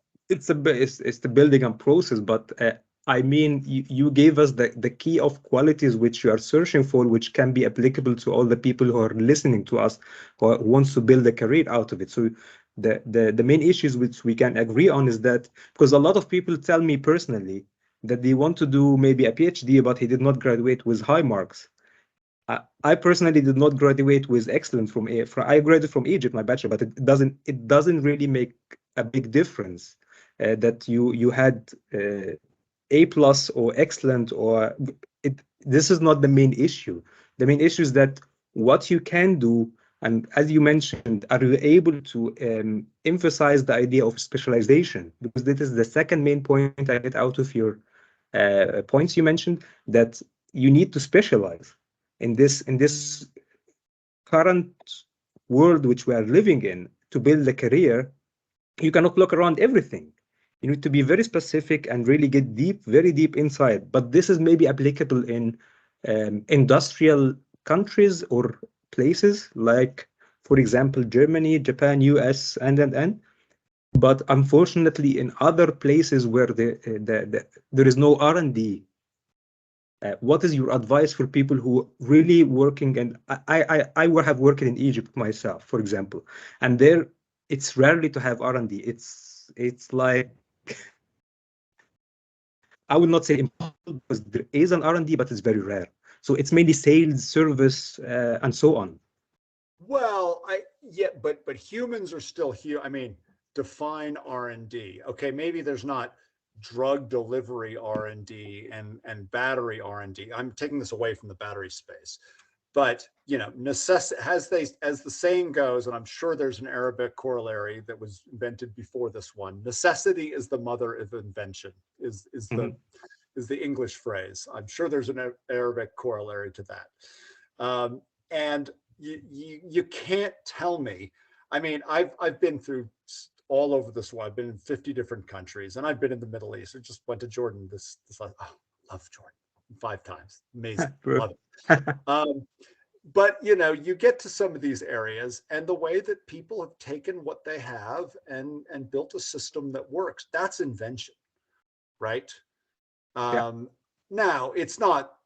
the building and process, but I mean, you gave us the key of qualities which you are searching for, which can be applicable to all the people who are listening to us, who wants to build a career out of it. So the main issues which we can agree on is that, because a lot of people tell me personally that they want to do maybe a PhD, but he did not graduate with high marks. I personally did not graduate with excellent I graduated from Egypt, my bachelor, but it doesn't really make a big difference that you had A+ or excellent, or this is not the main issue. The main issue is that what you can do, and as you mentioned, are you able to emphasize the idea of specialization? Because this is the second main point I get out of your points you mentioned, that you need to specialize. In this current world which we are living in, to build a career, you cannot look around everything. You need to be very specific and really get very deep inside. But this is maybe applicable in industrial countries or places like, for example, Germany, Japan, US, and. But unfortunately, in other places where there is no R&D, what is your advice for people who really working? And I have worked in Egypt myself, for example, and there it's rarely to have R&D. It's like, I would not say impossible, because there is an R&D, but it's very rare. So it's mainly sales, service, and so on. Well, but humans are still here. I mean, define R&D. Okay, maybe there's not drug delivery R&D and battery R&D. I'm taking this away from the battery space, but necessity, as the saying goes, and I'm sure there's an Arabic corollary that was invented before this one. Necessity is the mother of invention. Is the English phrase. I'm sure there's an Arabic corollary to that, and you can't tell me. I mean, I've been through all over this world. I've been in 50 different countries, and I've been in the Middle East. I just went to Jordan this love Jordan 5 times. Amazing. Love it. But you get to some of these areas, and the way that people have taken what they have and built a system that works, that's invention, right? Now it's not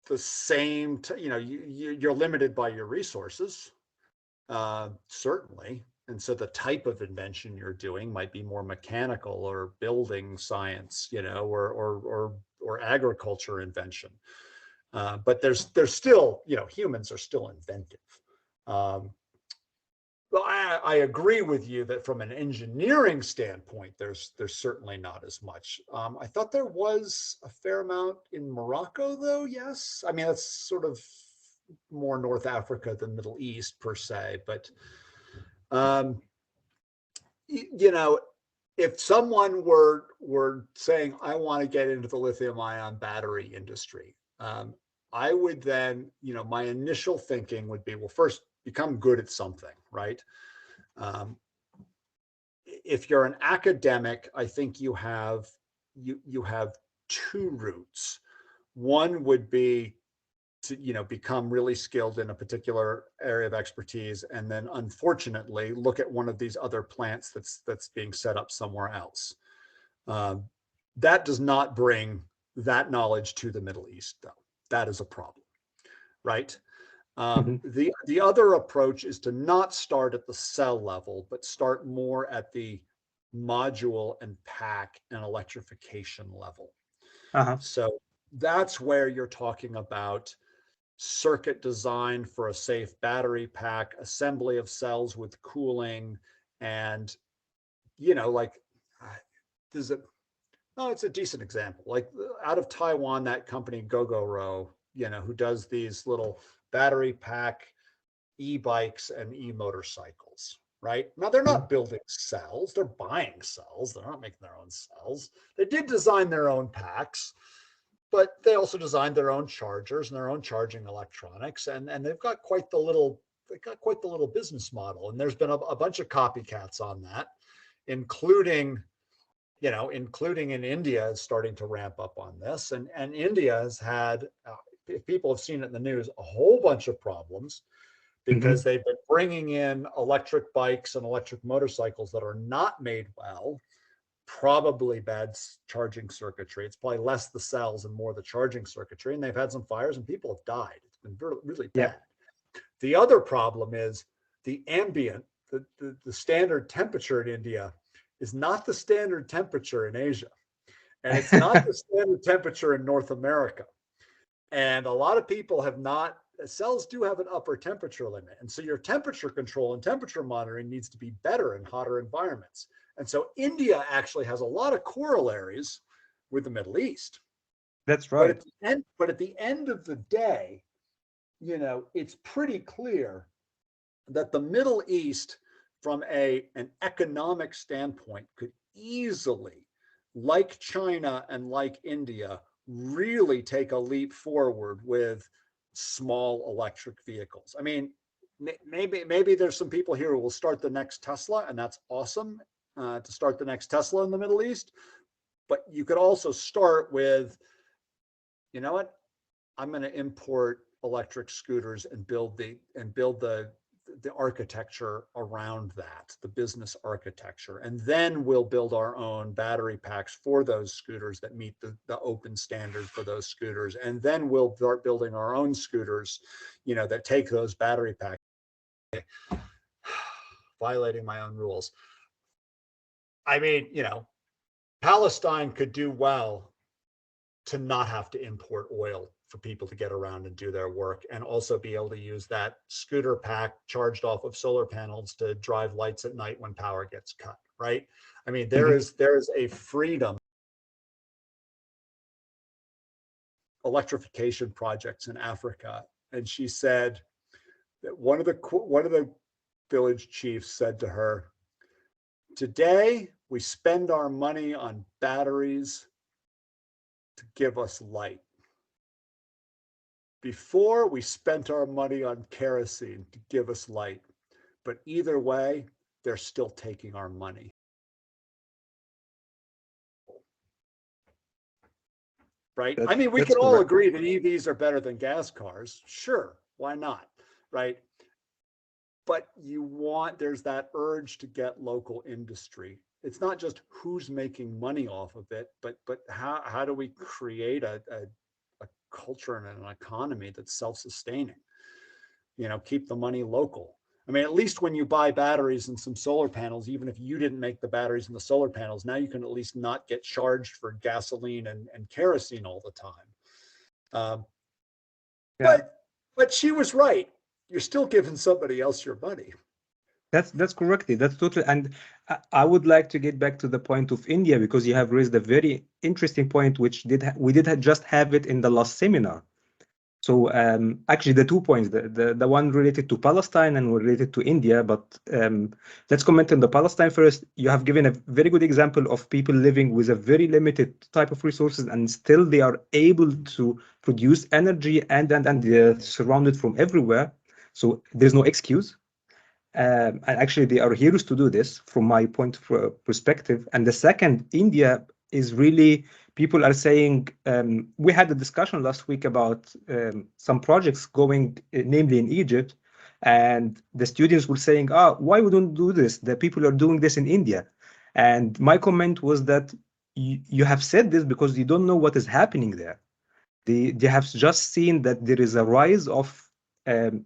the same, you're limited by your resources, certainly. And so the type of invention you're doing might be more mechanical or building science, or agriculture invention. But there's still, humans are still inventive. Well, I agree with you that from an engineering standpoint, there's certainly not as much. I thought there was a fair amount in Morocco, though. Yes, I mean, that's sort of more North Africa than Middle East per se. But if someone were saying, I want to get into the lithium-ion battery industry, I would then, my initial thinking would be, well, first, become good at something, right? If you're an academic, I think you have 2 routes. One would be to become really skilled in a particular area of expertise, and then unfortunately look at one of these other plants that's being set up somewhere else. That does not bring that knowledge to the Middle East, though. That is a problem, right? The other approach is to not start at the cell level, but start more at the module and pack and electrification level. So that's where you're talking about circuit design for a safe battery pack, assembly of cells with cooling, and there's Oh, it's a decent example. Like out of Taiwan, that company Gogoro, who does these little battery pack e-bikes and e-motorcycles, right? Now they're not building cells, they're buying cells. They're not making their own cells. They did design their own packs, but they also designed their own chargers and their own charging electronics. And they've got quite the little business model. And there's been a bunch of copycats on that, including in India is starting to ramp up on this. And India has had, if people have seen it in the news, a whole bunch of problems because they've been bringing in electric bikes and electric motorcycles that are not made well, probably bad charging circuitry. It's probably less the cells and more the charging circuitry. And they've had some fires and people have died. It's been really bad. The other problem is the ambient, the standard temperature in India is not the standard temperature in Asia. And it's not the standard temperature in North America. And a lot of people have not, cells do have an upper temperature limit. And so your temperature control and temperature monitoring needs to be better in hotter environments. And so India actually has a lot of corollaries with the Middle East. That's right. But at the end of the day, it's pretty clear that the Middle East, from an economic standpoint, could easily, like China and like India, really take a leap forward with small electric vehicles. I mean, maybe there's some people here who will start the next Tesla, and that's awesome to start the next Tesla in the Middle East. But you could also start with, you know what, I'm going to import electric scooters and build the architecture around that, the business architecture. And then we'll build our own battery packs for those scooters that meet the open standard for those scooters. And then we'll start building our own scooters, that take those battery packs. Violating my own rules. I mean, Palestine could do well to not have to import oil for people to get around and do their work, and also be able to use that scooter pack charged off of solar panels to drive lights at night when power gets cut, right? I mean, there is a freedom. Electrification projects in Africa. And she said that one of the village chiefs said to her, "Today we spend our money on batteries to give us light. Before, we spent our money on kerosene to give us light. But either way, they're still taking our money." Right? I mean, we can all agree that EVs are better than gas cars. Sure, why not? Right? But there's that urge to get local industry. It's not just who's making money off of it, but how do we create a culture and an economy that's self-sustaining? Keep the money local. I mean, at least when you buy batteries and some solar panels, even if you didn't make the batteries and the solar panels, now you can at least not get charged for gasoline and kerosene all the time. But she was right. You're still giving somebody else your money. That's correctly. That's totally. And I would like to get back to the point of India, because you have raised a very interesting point, which we did just have it in the last seminar. So actually, the 2 points, the one related to Palestine and related to India. But let's comment on the Palestine first. You have given a very good example of people living with a very limited type of resources, and still they are able to produce energy, and they're surrounded from everywhere. So there's no excuse. And actually, they are heroes to do this from my point of perspective. And the second, India is really, people are saying, we had a discussion last week about some projects going, namely in Egypt, and the students were saying, why we don't do this? The people are doing this in India. And my comment was that you have said this because you don't know what is happening there. They have just seen that there is a rise of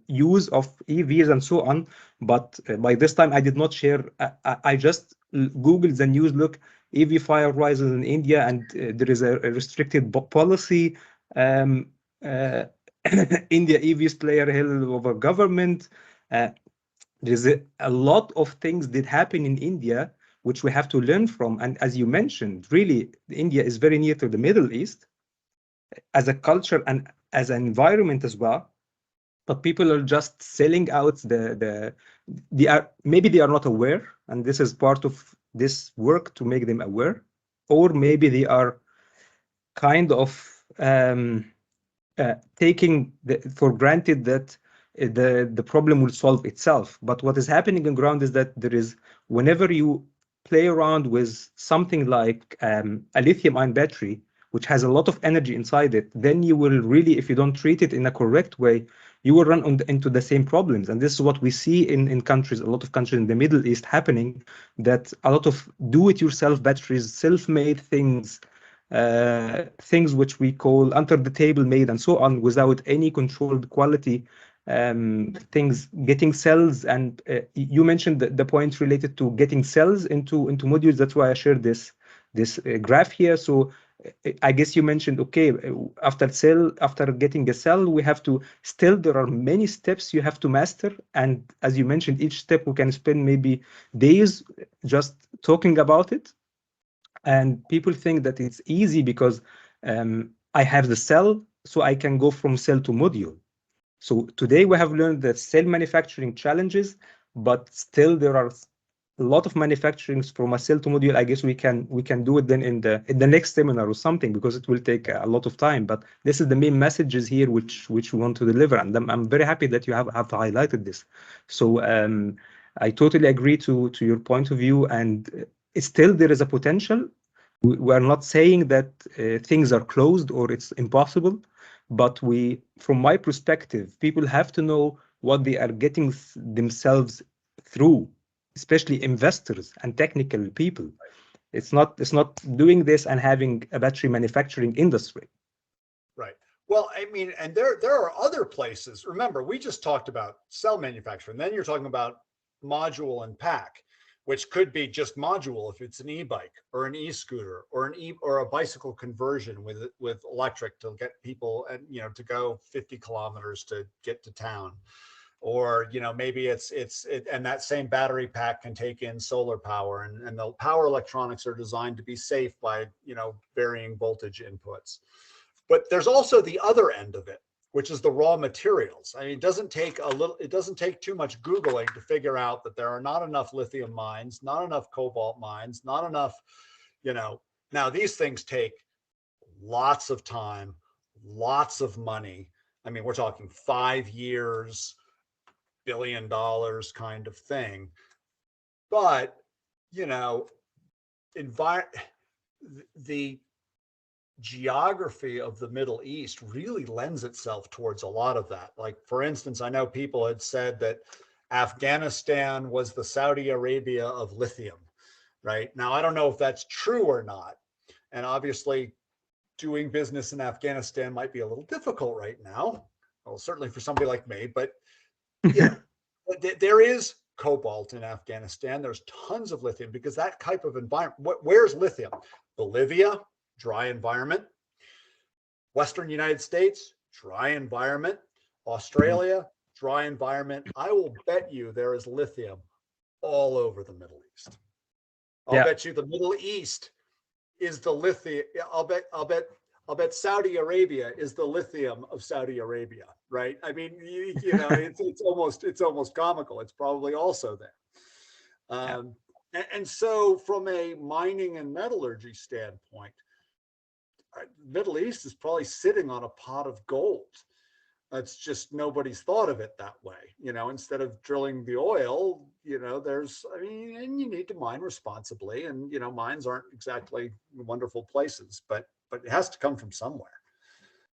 use of EVs and so on, but by this time I did not share. I just Googled the news. Look, EV fire rises in India, and there is a restricted policy. India EVs play a role over government. There's a lot of things that happen in India which we have to learn from. And as you mentioned, really, India is very near to the Middle East as a culture and as an environment as well. But people are just selling out maybe they are not aware, and this is part of this work to make them aware, or maybe they are kind of taking for granted that the problem will solve itself. But what is happening on ground is that whenever you play around with something like a lithium-ion battery, which has a lot of energy inside it, then you will really, if you don't treat it in a correct way, you will run into the same problems. And this is what we see in countries, a lot of countries in the Middle East happening, that a lot of do-it-yourself batteries, self-made things, things which we call under-the-table made and so on, without any controlled quality, things, getting cells. And you mentioned the point related to getting cells into modules. That's why I shared this graph here. So I guess you mentioned, okay, after getting a cell, we have to there are many steps you have to master. And as you mentioned, each step we can spend maybe days just talking about it. And people think that it's easy because I have the cell, so I can go from cell to module. So today we have learned the cell manufacturing challenges, but still there are a lot of manufacturing from a cell to module. I guess we can do it then in the next seminar or something, because it will take a lot of time. But this is the main messages here which we want to deliver, and I'm very happy that you have highlighted this. So I totally agree to your point of view, and still there is a potential. We are not saying that things are closed or it's impossible, but from my perspective, people have to know what they are getting themselves through, especially investors and technical people. It's not doing this and having a battery manufacturing industry. Right. Well, I mean, and there are other places. Remember, we just talked about cell manufacturing. Then you're talking about module and pack, which could be just module if it's an e-bike or an e-scooter or or a bicycle conversion with electric to get people and to go 50 kilometers to get to town. Or maybe and that same battery pack can take in solar power, and the power electronics are designed to be safe by varying voltage inputs. But there's also the other end of it, which is the raw materials. I mean, it doesn't take too much Googling to figure out that there are not enough lithium mines, not enough cobalt mines, not enough, now these things take lots of time, lots of money. I mean, we're talking 5 years, $1 billion kind of thing. But, the geography of the Middle East really lends itself towards a lot of that. Like, for instance, I know people had said that Afghanistan was the Saudi Arabia of lithium, right? Now, I don't know if that's true or not. And obviously, doing business in Afghanistan might be a little difficult right now. Well, certainly for somebody like me, but there is cobalt in Afghanistan. There's tons of lithium because that type of environment. Where's lithium? Bolivia, dry environment. Western United States, dry environment. Australia, dry environment. I will bet you there is lithium all over the Middle East. I'll bet you the Middle East is the lithium. I'll bet Saudi Arabia is the lithium of Saudi Arabia, right? I mean, it's almost comical. It's probably also there. And so from a mining and metallurgy standpoint, Middle East is probably sitting on a pot of gold. It's just nobody's thought of it that way. Instead of drilling the oil, and you need to mine responsibly, and mines aren't exactly wonderful places, but it has to come from somewhere.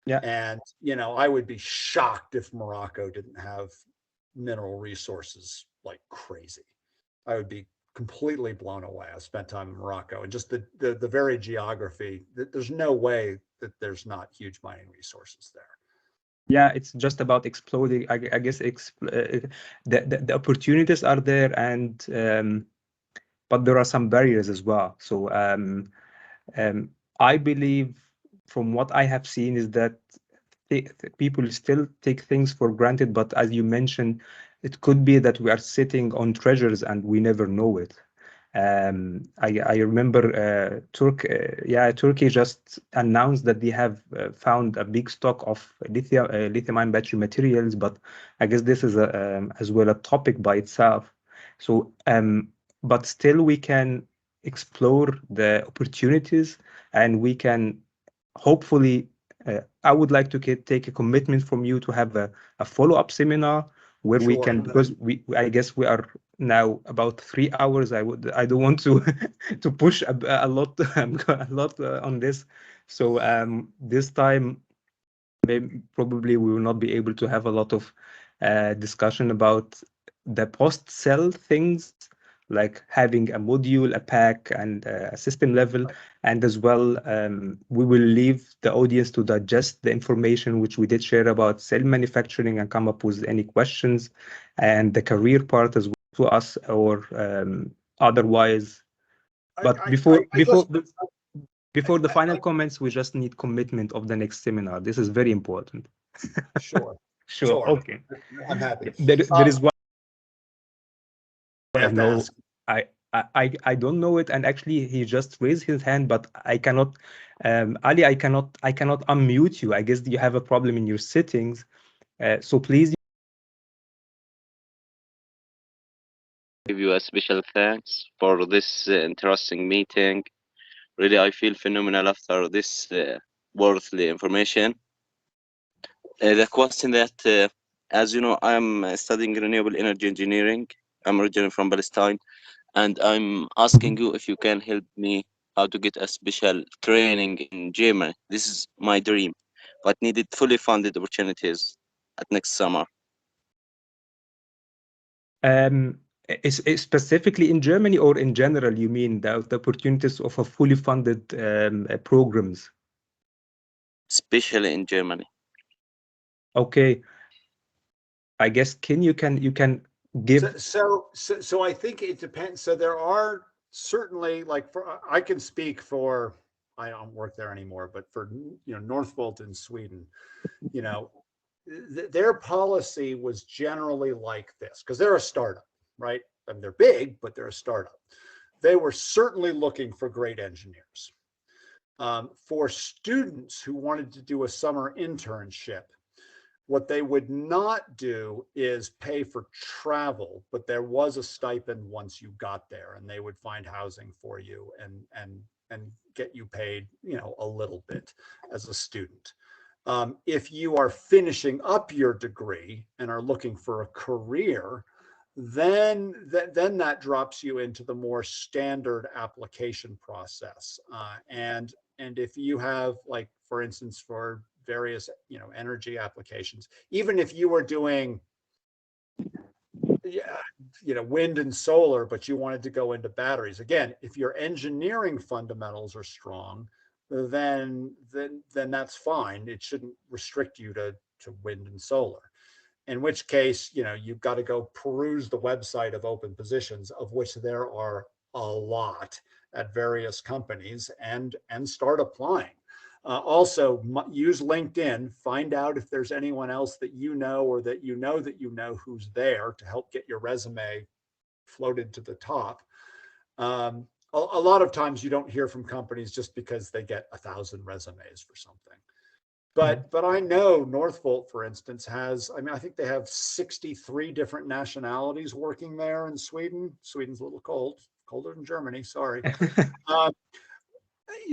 Yeah. And I would be shocked if Morocco didn't have mineral resources like crazy. I would be completely blown away. I spent time in Morocco, and just the very geography, there's no way that there's not huge mining resources there. Yeah, it's just about exploding. I guess the opportunities are there, and but there are some barriers as well. So I believe, from what I have seen, is that people still take things for granted. But as you mentioned, it could be that we are sitting on treasures and we never know it. I remember Turkey just announced that they have found a big stock of lithium-ion battery materials, but I guess this is as well a topic by itself. So, but still we can explore the opportunities, and we can hopefully. I would like to take a commitment from you to have a follow-up seminar where we Sure. can, because I guess we are now about 3 hours. I don't want to to push a lot on this. So this time probably we will not be able to have a lot of discussion about the post-sell things, like having a module, a pack, and a system level. And as well, we will leave the audience to digest the information which we did share about cell manufacturing and come up with any questions, and the career part as well to us, or otherwise. But before the final comments, we just need commitment of the next seminar. This is very important. Sure. Sure. Okay. I'm happy. There is one. I have to ask. I don't know it, and actually he just raised his hand, but I cannot. Ali, I cannot unmute you. I guess you have a problem in your settings. So please. Give you a special thanks for this interesting meeting. Really, I feel phenomenal after this worthly information. The question that, as you know, I'm studying renewable energy engineering. I'm originally from Palestine, and I'm asking you if you can help me how to get a special training in Germany. This is my dream, but needed fully funded opportunities at next summer. Is specifically in Germany or in general? You mean the opportunities of a fully funded programs? Especially in Germany. Okay. I guess you can give. So I think it depends. So there are certainly, like, I can speak for, I don't work there anymore, but for Northvolt in Sweden, their policy was generally like this, because they're a startup, right? I mean, they're big, but they're a startup. They were certainly looking for great engineers. For students who wanted to do a summer internship, what they would not do is pay for travel, but there was a stipend once you got there, and they would find housing for you and get you paid, a little bit as a student. If you are finishing up your degree and are looking for a career, then that drops you into the more standard application process. And if you have, like, for instance, for various energy applications, even if you were doing wind and solar, but you wanted to go into batteries, again, if your engineering fundamentals are strong, then that's fine. It shouldn't restrict you to wind and solar, in which case you've got to go peruse the website of open positions, of which there are a lot at various companies, and start applying. Also, use LinkedIn, find out if there's anyone else that you know, or that you know who's there, to help get your resume floated to the top. A lot of times you don't hear from companies just because they get 1,000 resumes for something. But I know Northvolt, for instance, has, I think they have 63 different nationalities working there in Sweden. Sweden's a little colder than Germany, sorry.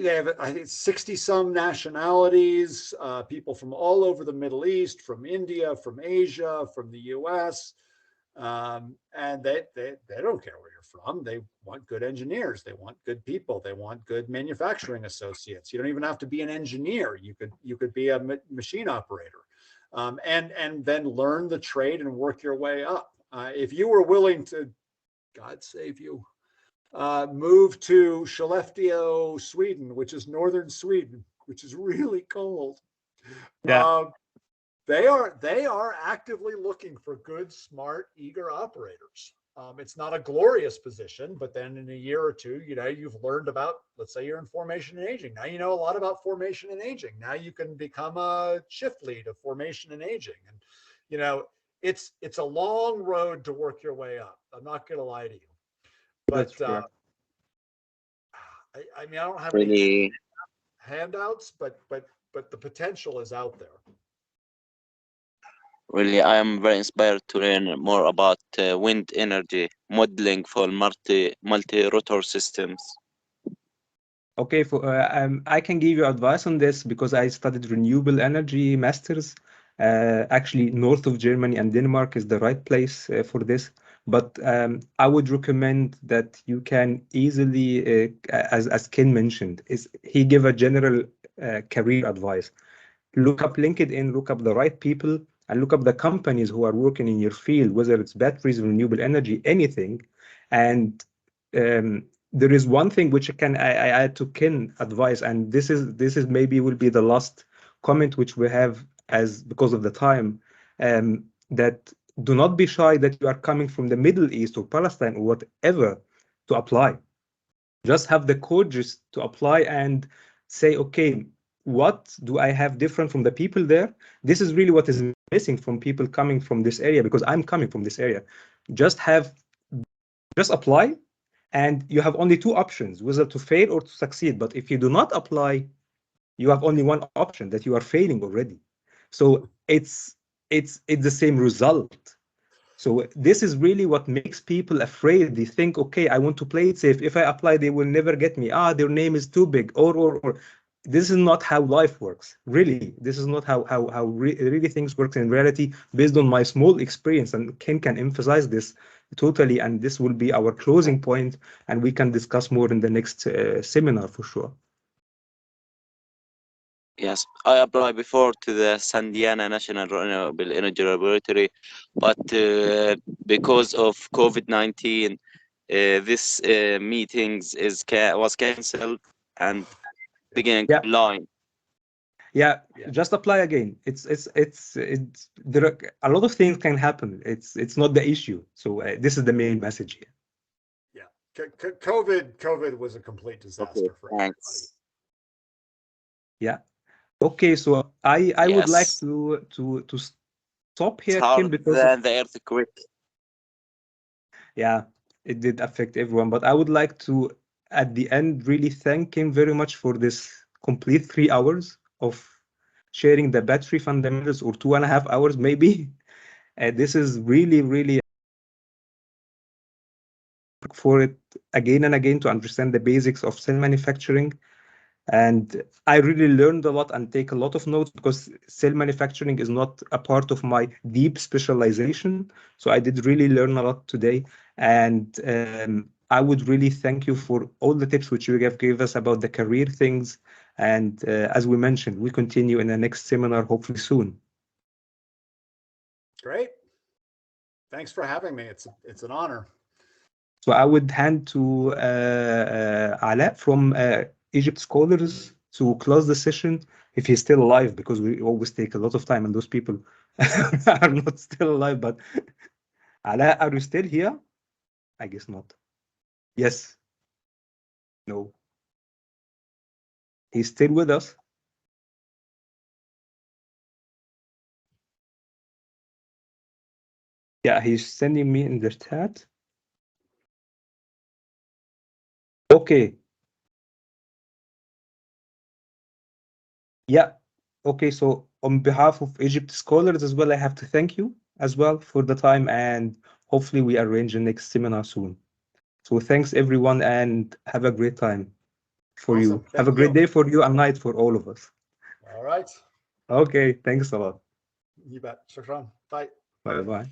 They have, I think, 60 some nationalities, people from all over the Middle East, from India, from Asia, from the US. And they don't care where you're from. They want good engineers. They want good people. They want good manufacturing associates. You don't even have to be an engineer. You could be a machine operator, and then learn the trade and work your way up. If you were willing to, God save you, move to Skellefteå, Sweden, which is northern Sweden, which is really cold. Yeah. They are actively looking for good, smart, eager operators. It's not a glorious position, but then in a year or two, you've learned about, let's say you're in formation and aging. Now you know a lot about formation and aging. Now you can become a shift lead of formation and aging. And, it's a long road to work your way up. I'm not going to lie to you. But I mean, I don't have Really, any handouts, but the potential is out there. really, I am very inspired to learn more about wind energy modeling for multi-rotor systems. Okay, I can give you advice on this because I studied renewable energy masters. Actually, north of Germany and Denmark is the right place for this. But I would recommend that you can easily, as Ken mentioned, he gave a general career advice. Look up LinkedIn, look up the right people, and look up the companies who are working in your field, whether it's batteries, renewable energy, anything. And there is one thing which I add to Ken advice, and this is maybe will be the last comment which we have because of the time, that do not be shy that you are coming from the Middle East or Palestine or whatever to apply. Just have the courage to apply and say, okay, what do I have different from the people there? This is really what is missing from people coming from this area, because I'm coming from this area. Just apply, and you have only two options, whether to fail or to succeed. But if you do not apply, you have only one option, that you are failing already. So it's the same result. So this is really what makes people afraid. They think, okay, I want to play it safe. If I apply, they will never get me. Their name is too big. Or this is not how life works. Really, this is not how really things work in reality. Based on my small experience, and Ken can emphasize this totally. And this will be our closing point, and we can discuss more in the next seminar for sure. Yes, I applied before to the Sandiana National Renewable Energy Laboratory, but because of COVID-19, this meetings was cancelled and began online. Yeah, just apply again. There are a lot of things can happen. It's not the issue. So this is the main message here. Yeah, COVID was a complete disaster for everybody. Yeah. Okay, so I would like Yes. to stop here, It's harder Kim, because than the earthquake. yeah, it did affect everyone. But I would like to, at the end, really thank Kim very much for this complete 3 hours of sharing the battery fundamentals, or 2.5 hours maybe. This is really, really for it again and again to understand the basics of cell manufacturing. And I really learned a lot and take a lot of notes, because cell manufacturing is not a part of my deep specialization. So I did really learn a lot today. And I would really thank you for all the tips which you gave us about the career things. And as we mentioned, we continue in the next seminar, hopefully soon. Great. Thanks for having me. It's an honor. So I would hand to Ala from Egypt Scholars to close the session, if he's still alive, because we always take a lot of time and those people are not still alive. But Ala, are you still here? I guess not. Yes. No. He's still with us. Yeah, he's sending me in the chat. Okay. Yeah. Okay, so on behalf of Egypt Scholars as well, I have to thank you as well for the time, and hopefully we arrange the next seminar soon. So thanks everyone, and have a great time for Awesome. you. Have a great day for you and night for all of us. All right. Okay, thanks a lot. You bet. Shukran. Bye. Bye-bye.